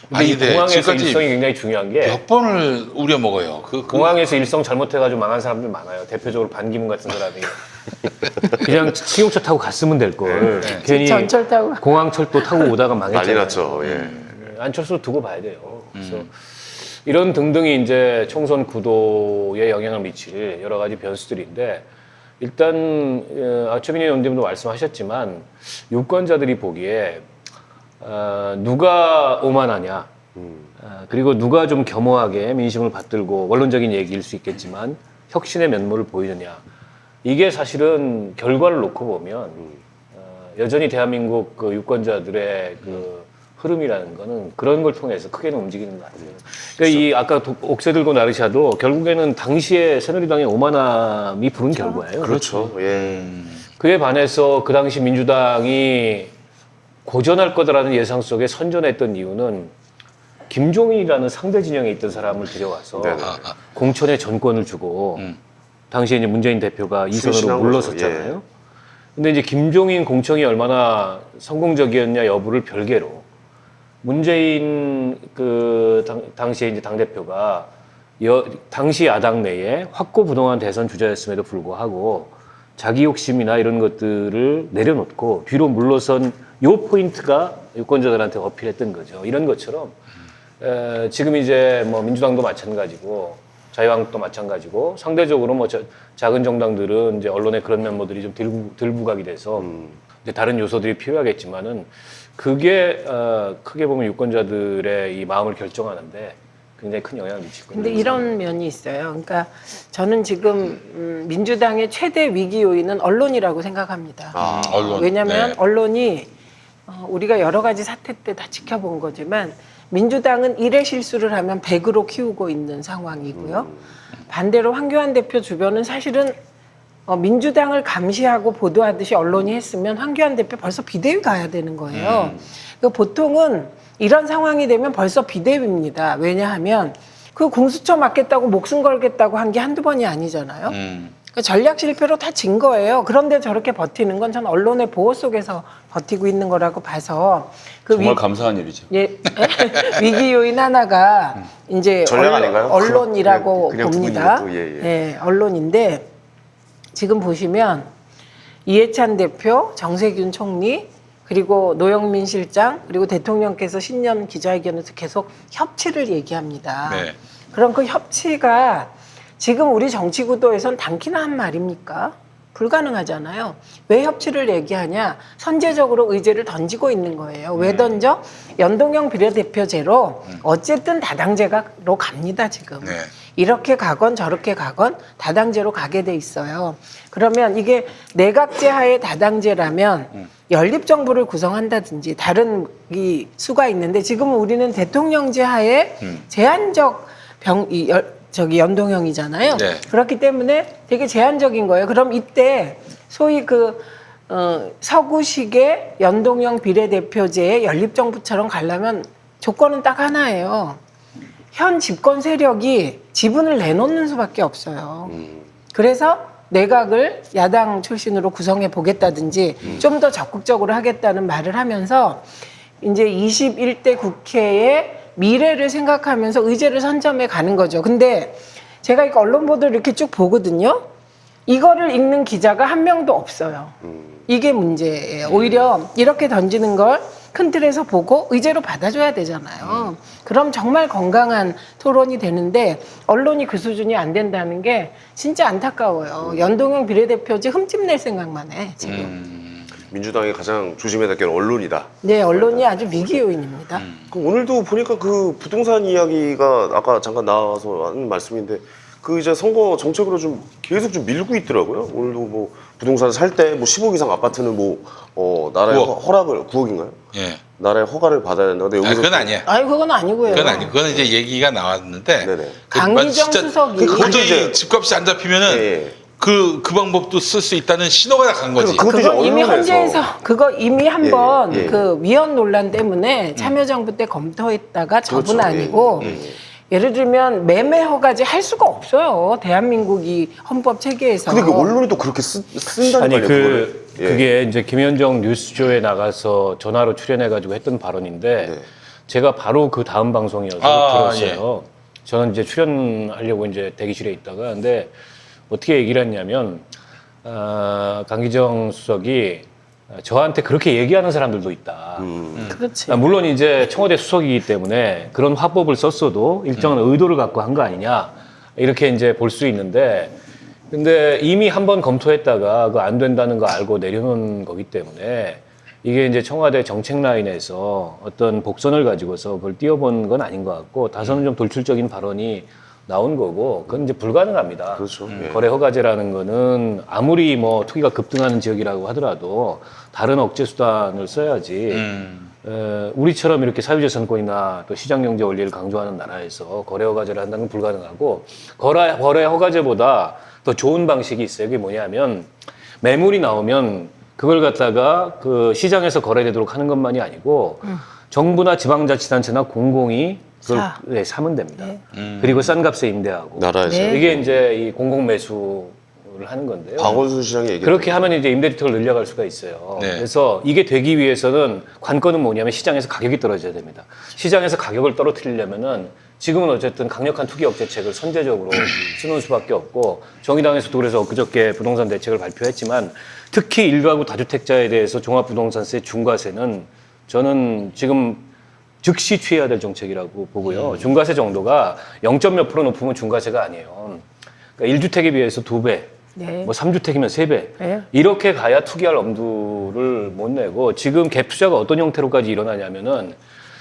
근데 아니, 이 근데 공항에서 지금까지 일성이 굉장히 중요한 게 몇 번을 우려 먹어요. 공항에서 일성 잘못해가지고 망한 사람들 많아요. 대표적으로 반기문 같은 사람이 그냥 승용차 타고 갔으면 될 걸. 괜히 전철 타고 공항철도 타고 오다가 난리 망했잖아요. 났죠. 예. 안철수 두고 봐야 돼요. 그래서 이런 등등이 이제 총선 구도에 영향을 미칠 여러 가지 변수들인데 일단 최민희 의원님도 말씀하셨지만 유권자들이 보기에 누가 오만하냐 그리고 누가 좀 겸허하게 민심을 받들고 원론적인 얘기일 수 있겠지만 혁신의 면모를 보이느냐 이게 사실은 결과를 놓고 보면 여전히 대한민국 그 유권자들의 그 흐름이라는 거는 그런 걸 통해서 크게는 움직이는 것 같아요. 그러니까 이 아까 옥새 들고 나르샤도 결국에는 당시에 새누리당의 오만함이 부른 결과예요. 그렇죠. 예. 그에 반해서 그 당시 민주당이 고전할 거다라는 예상 속에 선전했던 이유는 김종인이라는 상대 진영에 있던 사람을 들여와서 네네. 공천에 전권을 주고 당시에 이제 문재인 대표가 이선으로 출신한 물러섰잖아요. 거죠. 예. 근데 이제 김종인 공천이 얼마나 성공적이었냐 여부를 별개로 문재인 그 당시에 이제 당 대표가 당시 야당 내에 확고부동한 대선 주자였음에도 불구하고 자기 욕심이나 이런 것들을 내려놓고 뒤로 물러선 요 포인트가 유권자들한테 어필했던 거죠. 이런 것처럼 지금 이제 뭐 민주당도 마찬가지고 자유한국도 마찬가지고 상대적으로 뭐 작은 정당들은 이제 언론에 그런 면모들이 좀 들부각이 돼서 이제 다른 요소들이 필요하겠지만은 그게 크게 보면 유권자들의 이 마음을 결정하는데 굉장히 큰 영향을 미칠 거예요. 근데 이런 면이 있어요. 그러니까 저는 지금 민주당의 최대 위기 요인은 언론이라고 생각합니다. 언론. 왜냐하면 네. 언론이 우리가 여러 가지 사태 때 다 지켜본 거지만 민주당은 1의 실수를 하면 100으로 키우고 있는 상황이고요. 반대로 황교안 대표 주변은 사실은 민주당을 감시하고 보도하듯이 언론이 했으면 황교안 대표 벌써 비대위 가야 되는 거예요. 보통은 이런 상황이 되면 벌써 비대위입니다. 왜냐하면 그 공수처 맡겠다고 목숨 걸겠다고 한 게 한두 번이 아니잖아요. 그러니까 전략 실패로 다 진 거예요. 그런데 저렇게 버티는 건 전 언론의 보호 속에서 버티고 있는 거라고 봐서 그 정말 감사한 일이죠. 예, 위기 요인 하나가 이제 전략 아닌가요? 언론이라고 그냥 봅니다. 두고 있는 것도, 예, 언론인데 지금 보시면 이해찬 대표, 정세균 총리, 그리고 노영민 실장, 그리고 대통령께서 신년 기자회견에서 계속 협치를 얘기합니다. 네. 그럼 그 협치가 지금 우리 정치 구도에선 당키나 한 말입니까? 불가능하잖아요. 왜 협치를 얘기하냐? 선제적으로 의제를 던지고 있는 거예요. 왜 던져? 연동형 비례대표제로 어쨌든 다당제로 갑니다, 지금. 네. 이렇게 가건 저렇게 가건 다당제로 가게 돼 있어요. 그러면 이게 내각제 하에 다당제라면 연립정부를 구성한다든지 다른 이 수가 있는데 지금은 우리는 대통령제 하에 제한적 연동형이잖아요. 네. 그렇기 때문에 되게 제한적인 거예요. 그럼 이때 소위 서구식의 연동형 비례대표제의 연립정부처럼 가려면 조건은 딱 하나예요. 현 집권 세력이 지분을 내놓는 수밖에 없어요. 그래서 내각을 야당 출신으로 구성해 보겠다든지 좀 더 적극적으로 하겠다는 말을 하면서 이제 21대 국회의 미래를 생각하면서 의제를 선점해 가는 거죠. 근데 제가 이거 언론 보도를 이렇게 쭉 보거든요. 이거를 읽는 기자가 한 명도 없어요. 이게 문제예요. 오히려 이렇게 던지는 걸 큰 틀에서 보고 의제로 받아줘야 되잖아요. 그럼 정말 건강한 토론이 되는데 언론이 그 수준이 안 된다는 게 진짜 안타까워요. 연동형 비례대표제 흠집낼 생각만 해 지금. 민주당이 가장 조심해야 될 게 언론이다. 네, 언론이 아주 위기 요인입니다. 그 오늘도 보니까 그 부동산 이야기가 아까 잠깐 나와서 하는 말씀인데 그 이제 선거 정책으로 좀 계속 좀 밀고 있더라고요. 오늘도 뭐 부동산 살 때 뭐 10억 이상 아파트는 뭐 나라의 9억. 허락을 9억인가요? 예. 나라의 허가를 받아야 된다. 근데 여기서 그건 아니에요. 아니 그건 아니고요. 그건 아니고 그건 이제 얘기가 나왔는데 네네. 강기정 수석이 도저히 이제- 집값이 안 잡히면은 예. 그 방법도 쓸 수 있다는 신호가 간 거지. 그것도 이제 그건 이미 언론에서. 헌재에서 그거 이미 한번 예, 예. 그 위헌 논란 때문에 참여정부 때 검토했다가 저분 그렇죠. 아니고 예를 들면 매매 허가제 할 수가 없어요. 대한민국이 헌법 체계에서. 근데 그 언론이 또 그렇게 쓴다니까요. 아니 그거를. 예. 그게 이제 김현정 뉴스쇼에 나가서 전화로 출연해가지고 했던 발언인데 네. 제가 바로 그 다음 방송이어서 아, 들었어요. 저는 이제 출연하려고 이제 대기실에 있다가 근데 어떻게 얘기를 했냐면 강기정 수석이 저한테 그렇게 얘기하는 사람들도 있다. 그렇지. 물론 이제 청와대 수석이기 때문에 그런 화법을 썼어도 일정한 의도를 갖고 한 거 아니냐 이렇게 이제 볼 수 있는데 근데 이미 한번 검토했다가 그 안 된다는 거 알고 내려놓은 거기 때문에 이게 이제 청와대 정책 라인에서 어떤 복선을 가지고서 그걸 띄워본 건 아닌 것 같고 다소는 좀 돌출적인 발언이 나온 거고 그건 이제 불가능합니다. 그렇죠. 예. 거래 허가제라는 거는 아무리 뭐 투기가 급등하는 지역이라고 하더라도 다른 억제 수단을 써야지. 우리처럼 이렇게 사유재산권이나 또 시장경제 원리를 강조하는 나라에서 거래 허가제를 한다는 건 불가능하고 거래 허가제보다 더 좋은 방식이 있어요. 그게 뭐냐면 매물이 나오면 그걸 갖다가 그 시장에서 거래되도록 하는 것만이 아니고 정부나 지방자치단체나 공공이 그걸 사면 됩니다. 그리고 싼 값에 임대하고. 나라에서. 네. 이게 이제 이 공공 매수를 하는 건데요. 박원순 시장이 얘기했죠. 그렇게 하면 이제 임대주택을 늘려갈 수가 있어요. 네. 그래서 이게 되기 위해서는 관건은 뭐냐면 시장에서 가격이 떨어져야 됩니다. 시장에서 가격을 떨어뜨리려면은 지금은 어쨌든 강력한 투기 억제책을 선제적으로 쓰는 수밖에 없고 정의당에서도 그래서 엊그저께 부동산 대책을 발표했지만 특히 일가구 다주택자에 대해서 종합부동산세 중과세는 저는 지금 즉시 취해야 될 정책이라고 보고요. 중과세 정도가 0몇 % 높으면 중과세가 아니에요. 그러니까 1주택에 비해서 2배, 네. 뭐 3주택이면 3배. 네. 이렇게 가야 투기할 엄두를 못 내고 지금 갭 투자가 어떤 형태로까지 일어나냐면은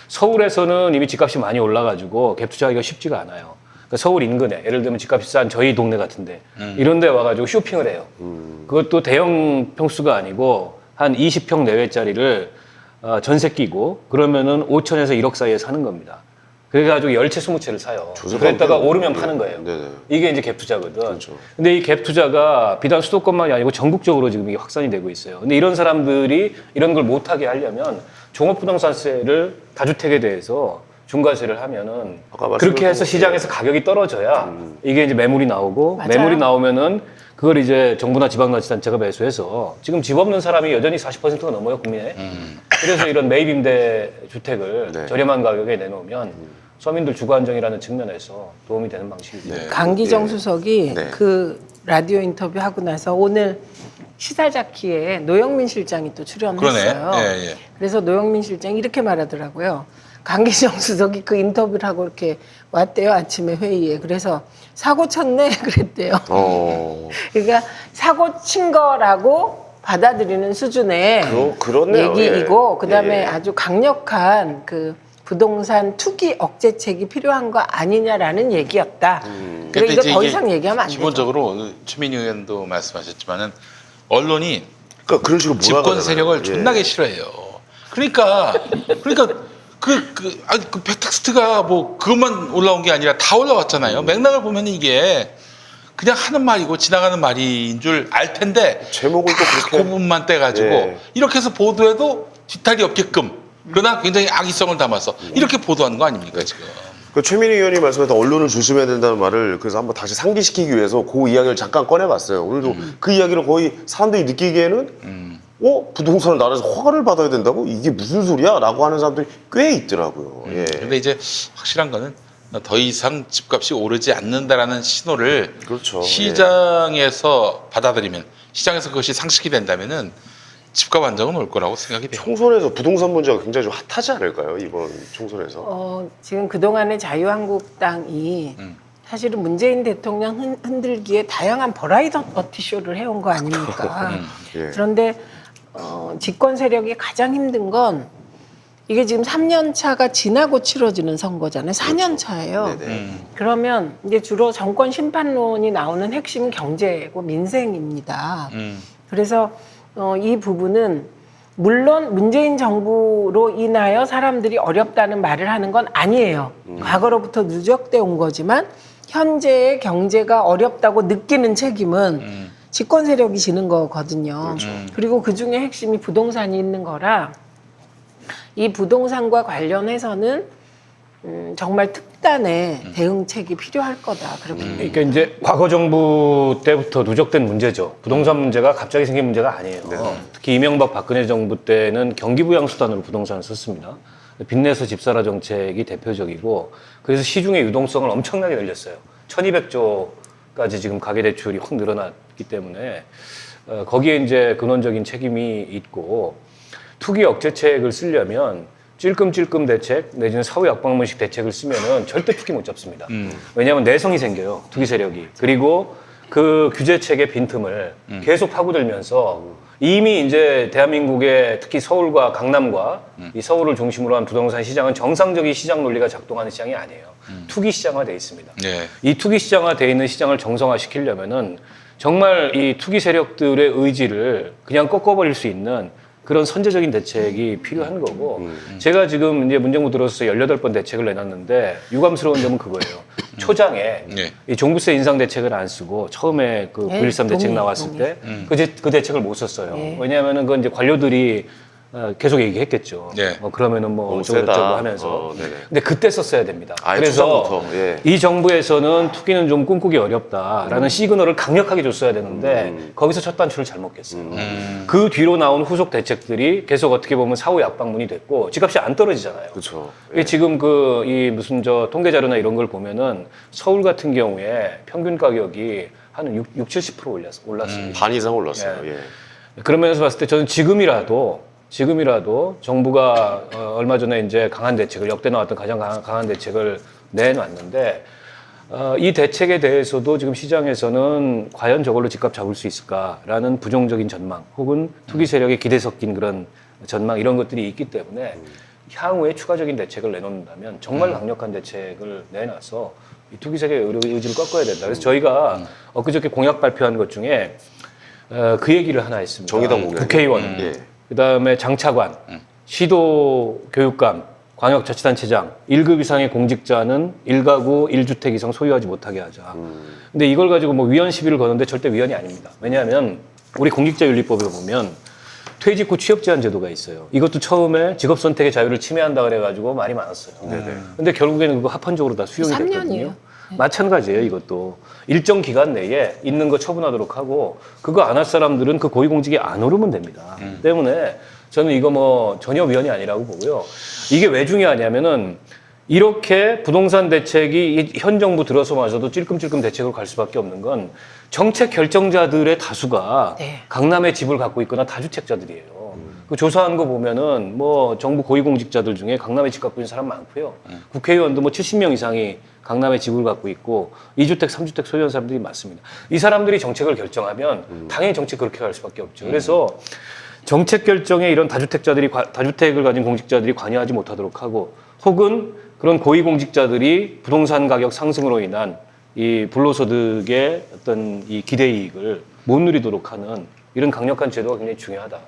서울에서는 이미 집값이 많이 올라가지고 갭 투자하기가 쉽지가 않아요. 그러니까 서울 인근에 예를 들면 집값이 싼 저희 동네 같은데 이런 데 와가지고 쇼핑을 해요. 그것도 대형 평수가 아니고 한 20평 내외짜리를 전세 끼고 그러면은 5천에서 1억 사이에 사는 겁니다. 그래가지고 10채, 20채를 사요. 그랬다가 오르면 파는 거예요. 네네. 이게 이제 갭 투자거든. 그렇죠. 근데 이 갭 투자가 비단 수도권만이 아니고 전국적으로 지금 이게 확산이 되고 있어요. 근데 이런 사람들이 이런 걸 못하게 하려면 종합부동산세를 다주택에 대해서 중과세를 하면은 아까 말씀하신 그렇게 해서 시장에서 가격이 떨어져야 이게 이제 매물이 나오고 맞아요. 매물이 나오면은 그걸 이제 정부나 지방자치단체가 매수해서 지금 집 없는 사람이 여전히 40%가 넘어요 국민에. 그래서 이런 매입임대 주택을 네. 저렴한 가격에 내놓으면 서민들 주거 안정이라는 측면에서 도움이 되는 방식이죠. 네. 강기정 예. 수석이 네. 그 라디오 인터뷰 하고 나서 오늘 시사자키에 노영민 실장이 또 출연했어요. 그러네. 예, 예. 그래서 노영민 실장이 이렇게 말하더라고요. 강기정 수석이 그 인터뷰를 하고 이렇게 왔대요. 아침에 회의에. 그래서 사고 쳤네 그랬대요. 그러니까 사고 친 거라고 받아들이는 수준의 그렇네요. 얘기이고 예. 그다음에 예. 아주 강력한 그 부동산 투기 억제책이 필요한 거 아니냐라는 얘기였다. 그리고 근데 이거 이제 더 이게 이상 얘기하면 안 되죠. 기본적으로 최민희 의원도 말씀하셨지만은 언론이 그러니까 그런 식으로 집권 몰아가잖아요. 세력을 예. 존나게 싫어해요. 그러니까 그 팩텍스트가 뭐 그것만 올라온 게 아니라 다 올라왔잖아요. 맥락을 보면 이게 그냥 하는 말이고 지나가는 말인 줄 알 텐데 제목을 또 다 그렇게 고분만 떼가지고 예. 이렇게 해서 보도해도 뒤탈이 없게끔 그러나 굉장히 악의성을 담아서 이렇게 보도하는 거 아닙니까 지금? 그 최민희 의원이 말씀했던 언론을 조심해야 된다는 말을 그래서 한번 다시 상기시키기 위해서 그 이야기를 잠깐 꺼내봤어요. 오늘도 그 이야기를 거의 사람들이 느끼기에는 부동산을 나라에서 허가를 받아야 된다고? 이게 무슨 소리야? 라고 하는 사람들이 꽤 있더라고요. 예. 근데 이제 확실한 거는 더 이상 집값이 오르지 않는다라는 신호를 그렇죠. 시장에서 받아들이면, 시장에서 그것이 상식이 된다면은 집값 안정은 올 거라고 생각이 돼요. 총선에서 부동산 문제가 굉장히 좀 핫하지 않을까요? 이번 총선에서. 지금 그동안의 자유한국당이 사실은 문재인 대통령 흔들기에 다양한 버라이어티 쇼를 해온 거 아닙니까? 예. 그런데 집권 세력이 가장 힘든 건 이게 지금 3년 차가 지나고 치러지는 선거잖아요. 4년 차예요. 네네. 그러면 이제 주로 정권 심판론이 나오는 핵심은 경제고 민생입니다. 그래서 이 부분은 물론 문재인 정부로 인하여 사람들이 어렵다는 말을 하는 건 아니에요. 과거로부터 누적돼 온 거지만 현재의 경제가 어렵다고 느끼는 책임은 집권 세력이 지는 거거든요. 그리고 그중에 핵심이 부동산이 있는 거라 이 부동산과 관련해서는 정말 특단의 대응책이 필요할 거다. 그렇게 그러니까 이제 과거 정부 때부터 누적된 문제죠. 부동산 문제가 갑자기 생긴 문제가 아니에요. 특히 이명박 박근혜 정부 때는 경기부양 수단으로 부동산을 썼습니다. 빚내서 집사라 정책이 대표적이고, 그래서 시중의 유동성을 엄청나게 늘렸어요. 1200조까지 지금 가계대출이 확 늘어났기 때문에 거기에 이제 근원적인 책임이 있고, 투기 억제책을 쓰려면 찔끔찔끔 대책 내지는 사후 약방문식 대책을 쓰면은 절대 투기 못 잡습니다. 왜냐하면 내성이 생겨요, 투기 세력이. 그리고 그 규제책의 빈틈을 계속 파고들면서 이미 이제 대한민국의 특히 서울과 강남과 이 서울을 중심으로 한 부동산 시장은 정상적인 시장 논리가 작동하는 시장이 아니에요. 투기 시장화돼 있습니다. 네. 이 투기 시장화돼 있는 시장을 정상화시키려면은 정말 이 투기 세력들의 의지를 그냥 꺾어버릴 수 있는 그런 선제적인 대책이 필요한 거고, 제가 지금 이제 문정부 들어서서 18번 대책을 내놨는데 유감스러운 점은 그거예요. 초장에 네. 이 종부세 인상 대책을 안 쓰고 처음에 그 9.13 대책 동의, 나왔을 동의. 때 그 대책을 못 썼어요. 네. 왜냐하면은 그건 이제 관료들이 계속 얘기했겠죠. 네. 그러면은 뭐 너무 어쩌고 세다. 저쩌고 하면서. 네네. 근데 그때 썼어야 됩니다. 아예 그래서 초반부터, 예. 이 정부에서는 투기는 좀 꿈꾸기 어렵다라는 시그널을 강력하게 줬어야 되는데 거기서 첫 단추를 잘못 꼈어요. 그 뒤로 나온 후속 대책들이 계속 어떻게 보면 사후 약방문이 됐고 집값이 안 떨어지잖아요. 그렇죠. 이게 지금 이 무슨 통계 자료나 이런 걸 보면은 서울 같은 경우에 평균 가격이 한 60, 70% 올랐습니다. 반 이상 올랐어요. 예. 그런 면에서 봤을 때 저는 지금이라도 정부가 얼마 전에 이제 강한 대책을, 역대 나왔던 가장 강한 대책을 내놨는데, 이 대책에 대해서도 지금 시장에서는 과연 저걸로 집값 잡을 수 있을까라는 부정적인 전망, 혹은 투기 세력의 기대 섞인 그런 전망, 이런 것들이 있기 때문에 향후에 추가적인 대책을 내놓는다면 정말 강력한 대책을 내놔서 이 투기 세력의 의지를 꺾어야 된다. 그래서 저희가 엊그저께 공약 발표한 것 중에 그 얘기를 하나 했습니다. 정의당 공약. 국회의원, 예. 그다음에 장차관, 시도 교육감, 광역자치단체장, 1급 이상의 공직자는 1가구 1주택 이상 소유하지 못하게 하자. 근데 이걸 가지고 뭐 위헌 시비를 거는데 절대 위헌이 아닙니다. 왜냐하면 우리 공직자윤리법에 보면 퇴직 후 취업 제한 제도가 있어요. 이것도 처음에 직업 선택의 자유를 침해한다 그래가지고 말이 많았어요. 근데 결국에는 그거 합헌적으로 다 수용이 3년이에요. 됐거든요. 마찬가지예요, 이것도. 일정 기간 내에 있는 거 처분하도록 하고, 그거 안 할 사람들은 그 고위공직에 안 오르면 됩니다. 때문에 저는 이거 뭐 전혀 위헌이 아니라고 보고요. 이게 왜 중요하냐면은 이렇게 부동산 대책이 현 정부 들어서마저도 찔끔찔끔 대책으로 갈 수밖에 없는 건 정책 결정자들의 다수가 네. 강남에 집을 갖고 있거나 다주택자들이에요. 그 조사한 거 보면은 뭐 정부 고위공직자들 중에 강남에 집 갖고 있는 사람 많고요. 국회의원도 뭐 70명 이상이 강남에 집을 갖고 있고 2주택, 3주택 소유한 사람들이 많습니다. 이 사람들이 정책을 결정하면 당연히 정책 그렇게 갈 수밖에 없죠. 그래서 정책 결정에 이런 다주택을 가진 공직자들이 관여하지 못하도록 하고, 혹은 그런 고위공직자들이 부동산 가격 상승으로 인한 이 불로소득의 어떤 이 기대이익을 못 누리도록 하는 이런 강력한 제도가 굉장히 중요하다.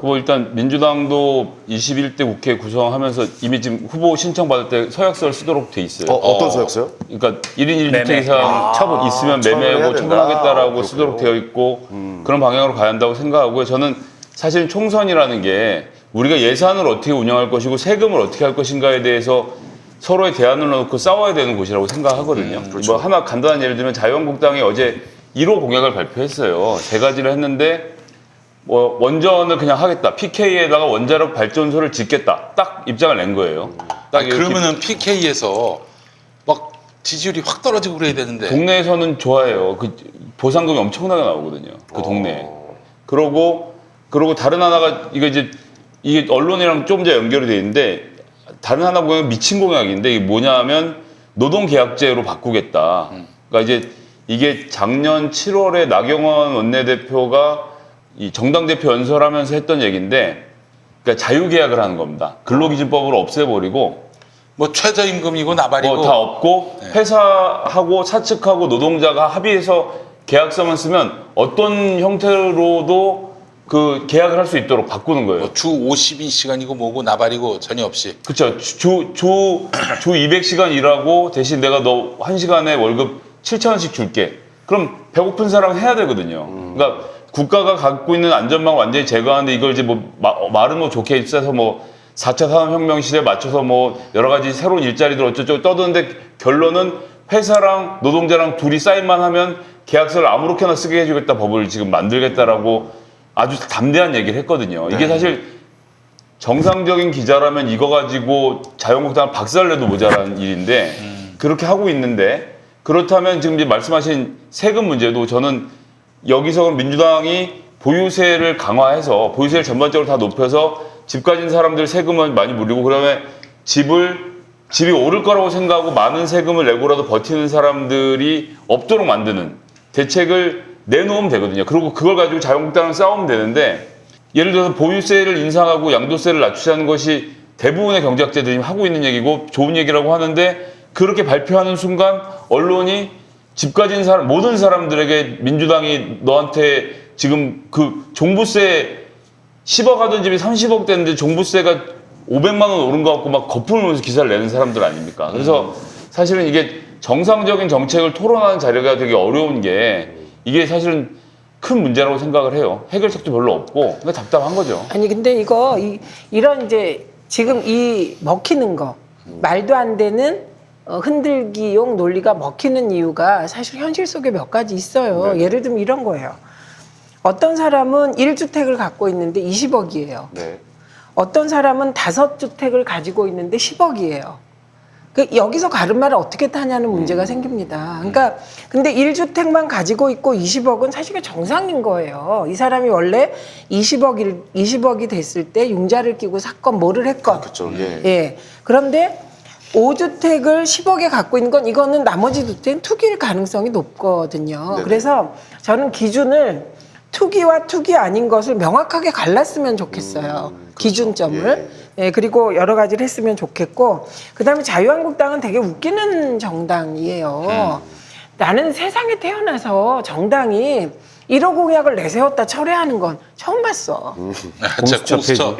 뭐 일단 민주당도 21대 국회 구성하면서 이미 지금 후보 신청 받을 때 서약서를 쓰도록 돼 있어요. 어떤 서약서요? 그러니까 1인 1주택 매매. 이상 처분. 있으면 처분을 해야 매매하고 된다. 처분하겠다라고 그렇군요. 쓰도록 되어 있고 그런 방향으로 가야 한다고 생각하고요. 저는 사실 총선이라는 게 우리가 예산을 어떻게 운영할 것이고 세금을 어떻게 할 것인가에 대해서 서로의 대안을 놓고 싸워야 되는 곳이라고 생각하거든요. 뭐 하나 간단한 예를 들면 자유한국당이 어제 1호 공약을 발표했어요. 3가지를 했는데 뭐 원전을 그냥 하겠다. PK에다가 원자력 발전소를 짓겠다. 딱 입장을 낸 거예요. 딱 이렇게 그러면은 PK에서 막 지지율이 확 떨어지고 그래야 되는데. 동네에서는 좋아해요. 그 보상금이 엄청나게 나오거든요. 그 동네에. 그러고 다른 하나가 이게 언론이랑 좀 더 연결이 돼 있는데 다른 하나 공약은 미친 공약인데 이게 뭐냐면 노동계약제로 바꾸겠다. 그러니까 이제 이게 작년 7월에 나경원 원내대표가 이 정당 대표 연설하면서 했던 얘기인데, 그러니까 자유계약을 하는 겁니다. 근로기준법을 없애버리고 뭐 최저임금이고 나발이고 뭐 다 없고 회사하고 사측하고 노동자가 합의해서 계약서만 쓰면 어떤 형태로도 그 계약을 할 수 있도록 바꾸는 거예요. 뭐 주 52시간이고 뭐고 나발이고 전혀 없이. 그렇죠. 주 200시간 일하고 대신 내가 너 1시간에 월급 7,000원씩 줄게. 그럼 배고픈 사람은 해야 되거든요. 그러니까 국가가 갖고 있는 안전망을 완전히 제거하는데 이걸 이제 뭐 말은 뭐 좋게 써서 뭐 4차 산업혁명 시대에 맞춰서 뭐 여러 가지 새로운 일자리들 어쩌고 떠드는데 결론은 회사랑 노동자랑 둘이 사인만 하면 계약서를 아무렇게나 쓰게 해주겠다 법을 지금 만들겠다라고 아주 담대한 얘기를 했거든요. 이게 사실 정상적인 기자라면 이거 가지고 자유한국당을 박살내도 모자란 일인데 그렇게 하고 있는데 그렇다면 지금 이제 말씀하신 세금 문제도 저는 여기서 민주당이 보유세를 강화해서 보유세를 전반적으로 다 높여서 집 가진 사람들 세금을 많이 물리고 그다음에 집이 오를 거라고 생각하고 많은 세금을 내고라도 버티는 사람들이 없도록 만드는 대책을 내놓으면 되거든요. 그리고 그걸 가지고 자유한국당은 싸우면 되는데 예를 들어서 보유세를 인상하고 양도세를 낮추자는 것이 대부분의 경제학자들이 하고 있는 얘기고 좋은 얘기라고 하는데 그렇게 발표하는 순간 언론이 집 가진 사람 모든 사람들에게 민주당이 너한테 지금 그 종부세 10억 하던 집이 30억 됐는데 종부세가 500만 원 오른 것 같고 막 거품을 기사를 내는 사람들 아닙니까? 그래서 사실은 이게 정상적인 정책을 토론하는 자리가 되게 어려운 게 이게 사실은 큰 문제라고 생각을 해요. 해결책도 별로 없고 그러니까 답답한 거죠. 아니 근데 이런 이제 지금 이 먹히는 거 말도 안 되는 흔들기용 논리가 먹히는 이유가 사실 현실 속에 몇 가지 있어요. 예를 들면 이런 거예요. 어떤 사람은 1주택을 갖고 있는데 20억이에요. 네. 어떤 사람은 5주택을 가지고 있는데 10억이에요. 여기서 가르마를 어떻게 타냐는 문제가 생깁니다. 그러니까 근데 1주택만 가지고 있고 20억은 사실 정상인 거예요. 이 사람이 원래 20억이 됐을 때 융자를 끼고 샀건 뭐를 했건. 그렇죠. 예. 예. 그런데 5주택을 10억에 갖고 있는 건 이거는 나머지 주택은 투기일 가능성이 높거든요. 네네. 그래서 저는 기준을 투기와 투기 아닌 것을 명확하게 갈랐으면 좋겠어요. 기준점을. 예, 그리고 여러 가지를 했으면 좋겠고 그다음에 자유한국당은 되게 웃기는 정당이에요. 나는 세상에 태어나서 정당이 1호 공약을 내세웠다 철회하는 건 처음 봤어.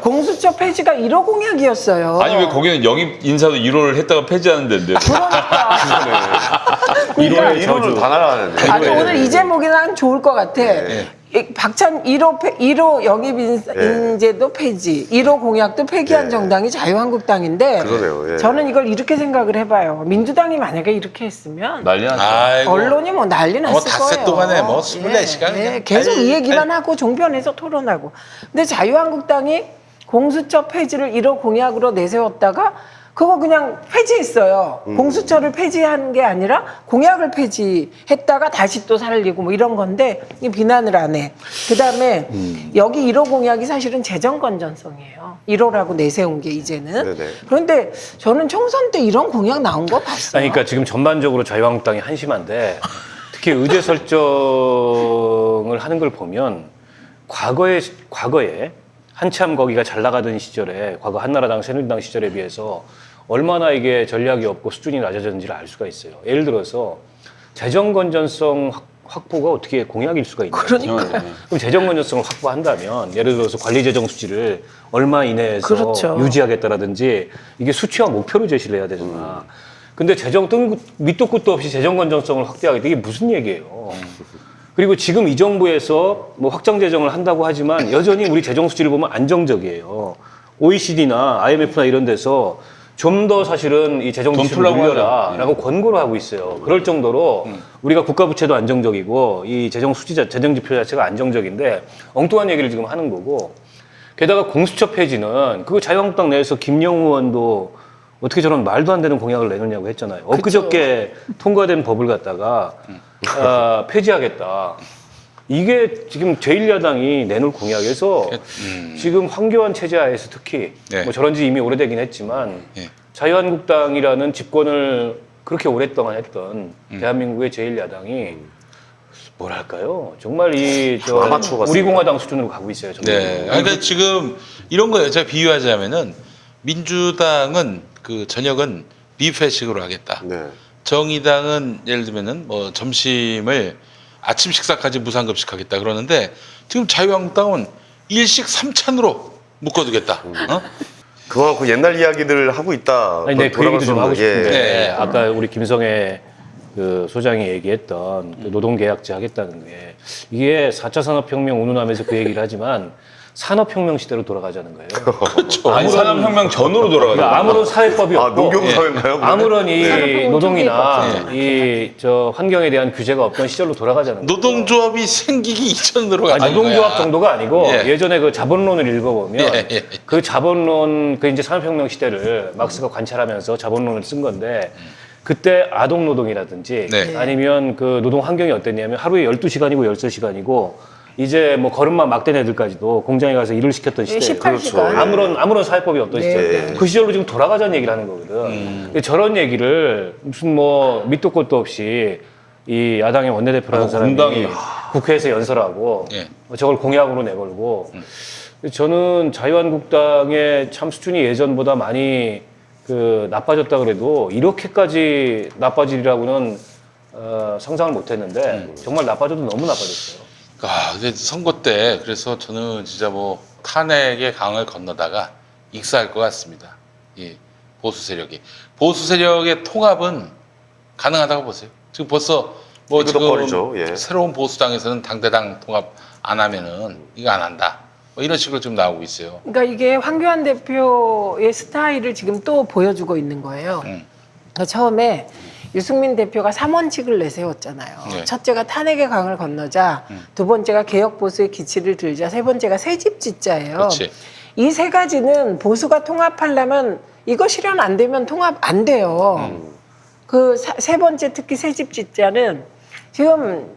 공수처 폐지가 1호 공약이었어요. 아니 왜 거기는 영입 인사도 1호를 했다가 폐지하는 데인데. 그러니까. 그러니까 1호를 다 날아가는데. 아주 오늘 이 제목이 난 좋을 것 같아. 박찬 1호 영입 인재도 폐지, 1호 공약도 폐기한 정당이 자유한국당인데 그러네요. 예. 저는 이걸 이렇게 생각을 해봐요. 민주당이 만약에 이렇게 했으면 난리 났죠. 아이고. 언론이 뭐 난리 났을 닷새 거예요. 동안에 뭐 24시간 예, 그냥 계속 이 얘기만 팔. 하고 종편에서 토론하고. 근데 자유한국당이 공수처 폐지를 1호 공약으로 내세웠다가 그거 그냥 폐지했어요. 공수처를 폐지한 게 아니라 공약을 폐지했다가 다시 또 살리고 뭐 이런 건데 이 비난을 안 해. 그다음에 여기 1호 공약이 사실은 재정 건전성이에요. 1호라고 내세운 게 이제는. 네네. 그런데 저는 총선 때 이런 공약 나온 거 봤어요. 아니, 그러니까 지금 전반적으로 자유한국당이 한심한데 특히 의제 설정을 하는 걸 보면 과거에 한참 거기가 잘 나가던 시절에 과거 한나라당, 새누리당 시절에 비해서 얼마나 이게 전략이 없고 수준이 낮아졌는지를 알 수가 있어요. 예를 들어서 재정 건전성 확보가 어떻게 공약일 수가 있나요? 그러니까요. 그럼 재정 건전성을 확보한다면 예를 들어서 관리 재정 수지를 얼마 이내에서 그렇죠. 유지하겠다라든지 이게 수치와 목표를 제시를 해야 되잖아. 근데 재정 밑도 끝도 없이 재정 건전성을 확대하겠다 이게 무슨 얘기예요? 그리고 지금 이 정부에서 뭐 확장 재정을 한다고 하지만 여전히 우리 재정 수지를 보면 안정적이에요. OECD나 IMF나 이런 데서 좀 더 사실은 이 재정 지출을 풀라고 늘려라라고 권고를 하고 있어요. 그럴 정도로 우리가 국가 부채도 안정적이고 이 재정 재정 지표 자체가 안정적인데 엉뚱한 얘기를 지금 하는 거고 게다가 공수처 폐지는 그거 자유한국당 내에서 김영우 의원도 어떻게 저런 말도 안 되는 공약을 내놓냐고 했잖아요. 엊그저께 통과된 법을 갖다가 폐지하겠다. 이게 지금 제1야당이 내놓을 공약에서 지금 황교안 체제 하에서 특히 네. 뭐 저런 지 이미 오래되긴 했지만 네. 자유한국당이라는 집권을 그렇게 오랫동안 했던 대한민국의 제1야당이 뭐랄까요? 정말 아마추어 같습니다. 우리 공화당 수준으로 가고 있어요. 정말. 네. 그러니까 지금 이런 거예요. 제가 비유하자면은 민주당은 그 저녁은 뷔페식으로 하겠다. 네. 정의당은 예를 들면은 뭐 점심을 아침 식사까지 무상급식하겠다 그러는데 지금 자유한국당은 일식 3찬으로 묶어두겠다. 어? 그만큼 옛날 이야기들을 하고 있다. 아니, 네, 그 얘기도 좀 하고 싶은데 네. 아까 우리 김성애 그 소장이 얘기했던 그 노동계약제 하겠다는 게 이게 4차 산업혁명 운운하면서 그 얘기를 하지만 산업혁명 시대로 돌아가자는 거예요. 그렇죠. 아니 산업혁명 전으로 돌아가죠. 그러니까 아무런 사회법이 아, 없고 농경사회인가요? 아무런 이 산업혁명 노동이나 초기에 이 저 환경에 대한 규제가 없던 시절로 돌아가자는 거예요. 노동조합이 생기기 이전으로 가는 아니, 노동조합 거야. 정도가 아니고 예. 예전에 그 자본론을 읽어보면 예. 그 자본론 그 이제 산업혁명 시대를 막스가 관찰하면서 자본론을 쓴 건데 그때 아동 노동이라든지 네. 아니면 그 노동 환경이 어땠냐면 하루에 12시간이고 13시간이고 이제 뭐 걸음마 막된 애들까지도 공장에 가서 일을 시켰던 시대예요. 18시간. 아무런 사회법이 없던 네. 시절. 그 시절로 지금 돌아가자는 얘기를 하는 거거든. 근데 저런 얘기를 무슨 뭐 밑도 끝도 없이 이 야당의 원내대표라는 사람이 공당이. 국회에서 연설하고 예. 저걸 공약으로 내걸고 저는 자유한국당의 참 수준이 예전보다 많이 그 나빠졌다 그래도 이렇게까지 나빠지리라고는 상상을 못했는데 정말 나빠져도 너무 나빠졌어요. 아, 근데 선거 때 그래서 저는 진짜 뭐 탄핵의 강을 건너다가 익사할 것 같습니다. 이 보수 세력이 보수 세력의 통합은 가능하다고 보세요. 지금 벌써 뭐 지금 버리죠. 예. 새로운 보수당에서는 당대당 통합 안 하면은 이거 안 한다. 뭐 이런 식으로 좀 나오고 있어요. 그러니까 이게 황교안 대표의 스타일을 지금 또 보여주고 있는 거예요. 그러니까 처음에 유승민 대표가 3원칙을 내세웠잖아요. 네. 첫째가 탄핵의 강을 건너자, 두 번째가 개혁 보수의 기치를 들자, 세 번째가 새집 짓자예요. 그렇지. 이 세 가지는 보수가 통합하려면 이거 실현 안 되면 통합 안 돼요. 그 세 번째 특히 새집 짓자는 지금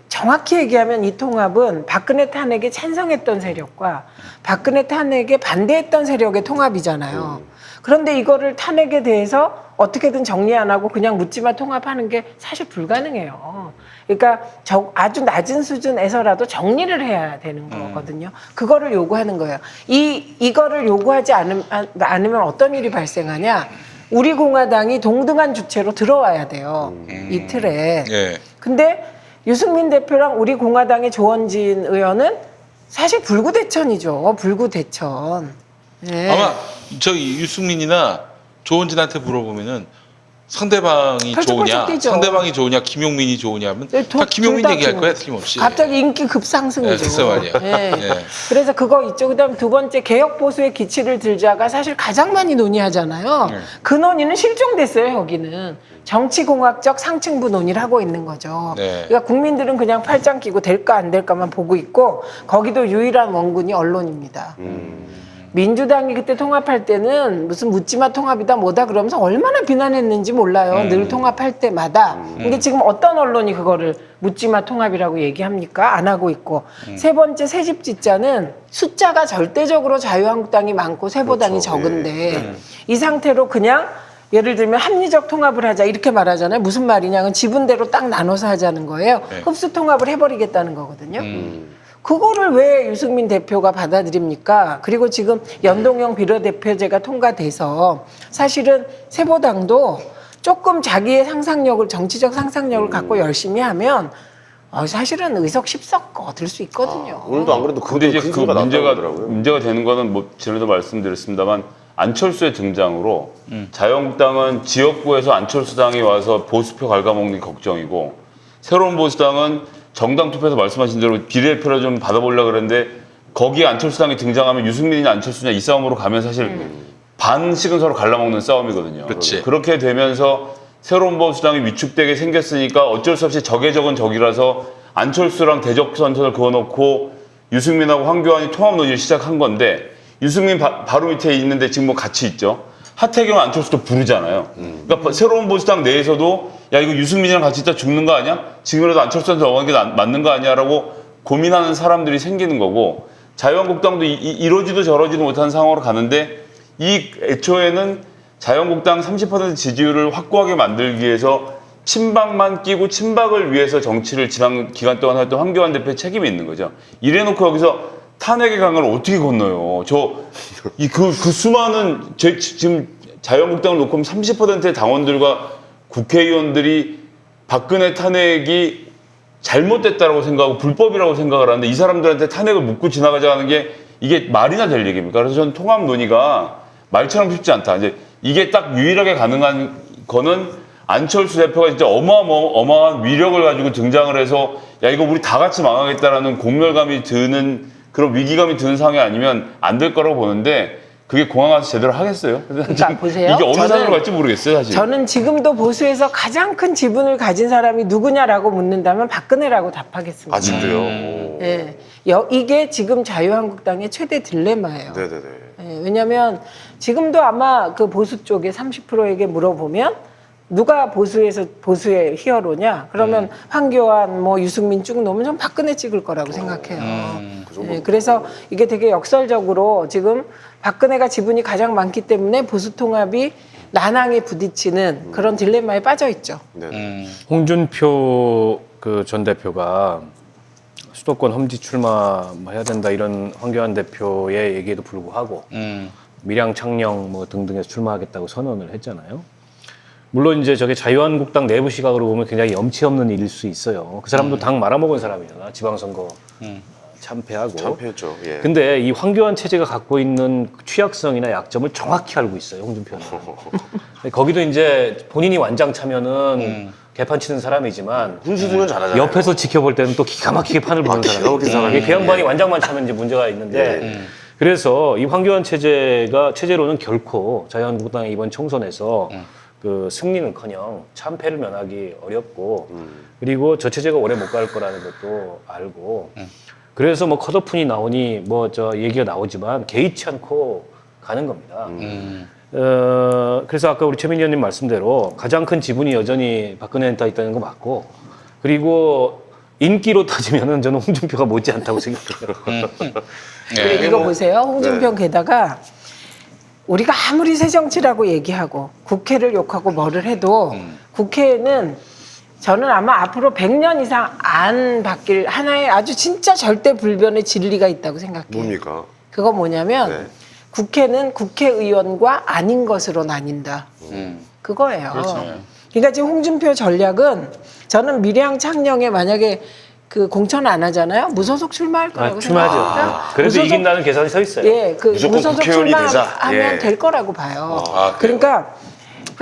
정확히 얘기하면 이 통합은 박근혜 탄핵에 찬성했던 세력과 박근혜 탄핵에 반대했던 세력의 통합이잖아요. 그런데 이거를 탄핵에 대해서 어떻게든 정리 안 하고 그냥 묻지마 통합하는 게 사실 불가능해요. 그러니까 아주 낮은 수준에서라도 정리를 해야 되는 거거든요. 그거를 요구하는 거예요. 이거를 요구하지 않으면 어떤 일이 발생하냐? 우리 공화당이 동등한 주체로 들어와야 돼요. 이 틀에. 예. 근데 유승민 대표랑 우리 공화당의 조원진 의원은 사실 불구대천이죠. 불구대천. 네. 아마 저희 유승민이나 조원진한테 물어보면은 상대방이 펄쩍펄쩍 좋으냐, 뛰죠. 상대방이 좋으냐, 김용민이 좋으냐 하면 네, 다 김용민 둘다 얘기할 좀 거야 틀림없이. 갑자기 인기 급상승이죠. 네, 글쎄 말이야. 네. 예. 그래서 그거 있죠. 그다음 두 번째 개혁 보수의 기치를 들자가 사실 가장 많이 논의하잖아요. 네. 그 논의는 실종됐어요. 여기는 정치공학적 상층부 논의를 하고 있는 거죠. 네. 그러니까 국민들은 그냥 팔짱 끼고 될까 안 될까만 보고 있고 거기도 유일한 원군이 언론입니다. 민주당이 그때 통합할 때는 무슨 묻지마 통합이다 뭐다 그러면서 얼마나 비난했는지 몰라요. 늘 통합할 때마다. 근데 지금 어떤 언론이 그거를 묻지마 통합이라고 얘기합니까? 안 하고 있고. 세 번째 새집 짓자는 숫자가 절대적으로 자유한국당이 많고 세보당이 그렇죠. 적은데 이 상태로 그냥 예를 들면 합리적 통합을 하자 이렇게 말하잖아요. 무슨 말이냐면 지분대로 딱 나눠서 하자는 거예요. 네. 흡수 통합을 해버리겠다는 거거든요. 그거를 왜 유승민 대표가 받아들입니까? 그리고 지금 연동형 비례대표제가 통과돼서 사실은 세보당도 조금 자기의 상상력을 정치적 상상력을 갖고 열심히 하면 사실은 의석 10석 얻을 수 있거든요. 오늘도 안 그래도 근데 이제 큰 그 소리가 문제가 나더라고요. 되는 거는 뭐 전에도 말씀드렸습니다만 안철수의 등장으로 자유한국당은 지역구에서 안철수 당이 와서 보수표 갉아먹는 게 걱정이고 새로운 보수당은 정당 투표에서 말씀하신 대로 비례표를 좀 받아보려고 그랬는데 거기에 안철수 당이 등장하면 유승민이냐 안철수냐 이 싸움으로 가면 사실 반씩은 서로 갈라먹는 싸움이거든요. 그렇지. 그렇게 되면서 새로운 보수당이 위축되게 생겼으니까 어쩔 수 없이 적의 적은 적이라서 안철수랑 대적 선전을 그어놓고 유승민하고 황교안이 통합 논의를 시작한 건데 유승민 바로 밑에 있는데 지금 뭐 같이 있죠. 하태경 안철수도 부르잖아요. 그러니까 새로운 보수당 내에서도 야 이거 유승민이랑 같이 있다 죽는 거 아니야? 지금이라도 안철수한테 넘어가는 게 맞는 거 아니야라고 고민하는 사람들이 생기는 거고 자유한국당도 이러지도 저러지도 못하는 상황으로 가는데 이 애초에는 자유한국당 30% 지지율을 확고하게 만들기 위해서 친박만 끼고 친박을 위해서 정치를 지난 기간 동안 했던 황교안 대표의 책임이 있는 거죠. 이래놓고 여기서 탄핵의 강을 어떻게 건너요? 그 수많은 지금 자유한국당을 놓고 보면 30%의 당원들과 국회의원들이 박근혜 탄핵이 잘못됐다라고 생각하고 불법이라고 생각을 하는데 이 사람들한테 탄핵을 묻고 지나가자는 게 이게 말이나 될 얘기입니까? 그래서 저는 통합 논의가 말처럼 쉽지 않다. 이제 이게 딱 유일하게 가능한 거는 안철수 대표가 진짜 어마어마한 위력을 가지고 등장을 해서 야 이거 우리 다 같이 망하겠다라는 공멸감이 드는 그런 위기감이 드는 상황이 아니면 안 될 거라고 보는데 그게 공항 가서 제대로 하겠어요? 그러니까 보세요. 이게 어느 산으로 갈지 모르겠어요, 사실. 저는 지금도 보수에서 가장 큰 지분을 가진 사람이 누구냐라고 묻는다면 박근혜라고 답하겠습니다. 아직도요. 예. 이게 지금 자유한국당의 최대 딜레마예요. 네네네. 예, 왜냐하면 지금도 아마 그 보수 쪽에 30%에게 물어보면 누가 보수의 히어로냐? 그러면 황교안, 뭐 유승민 쭉 놓으면 전 박근혜 찍을 거라고 생각해요. 예, 그래서 이게 되게 역설적으로 지금 박근혜가 지분이 가장 많기 때문에 보수 통합이 난항에 부딪히는 그런 딜레마에 빠져 있죠. 네. 홍준표 그 전 대표가 수도권 험지 출마 뭐 해야 된다 이런 황교안 대표의 얘기에도 불구하고 밀양 창녕 뭐 등등에서 출마하겠다고 선언을 했잖아요. 물론 이제 저게 자유한국당 내부 시각으로 보면 굉장히 염치 없는 일일 수 있어요. 그 사람도 당 말아먹은 사람이잖아. 지방선거 참패하고. 참패했죠. 예. 근데 이 황교안 체제가 갖고 있는 취약성이나 약점을 정확히 알고 있어요. 홍준표는. 거기도 이제 본인이 완장 차면은 개판 치는 사람이지만 훈수두는 잘하잖아요. 옆에서 지켜볼 때는 또 기가 막히게 판을 보는 사람이에요. 그 양반이 완장만 차면 이제 문제가 있는데 그래서 이 황교안 체제로는 결코 자유한국당의 이번 총선에서 그 승리는커녕 참패를 면하기 어렵고 그리고 저 체제가 오래 못 갈 거라는 것도 알고 그래서 뭐 컷오프니 나오니 뭐 저 얘기가 나오지만 개의치 않고 가는 겁니다. 그래서 아까 우리 최민희 의원님 말씀대로 가장 큰 지분이 여전히 박근혜한테 있다는 거 맞고 그리고 인기로 따지면은 저는 홍준표가 못지 않다고 생각해요. 그리고 이거 보세요. 홍준표 게다가 우리가 아무리 새정치라고 얘기하고 국회를 욕하고 뭐를 해도 국회에는 저는 아마 앞으로 100년 이상 안 바뀔 하나의 아주 진짜 절대 불변의 진리가 있다고 생각해요. 뭡니까? 그거 뭐냐면 네. 국회는 국회의원과 아닌 것으로 나뉜다. 그거예요. 그러니까 지금 홍준표 전략은 저는 밀양 창녕에 만약에 그 공천 안 하잖아요. 무소속 출마할 거라고 생각합니다. 그래도 이긴다는 계산이 서 있어요. 예, 그 무조건 무소속 국회의원이 출마하면 되자. 될 거라고 봐요. 아, 그러니까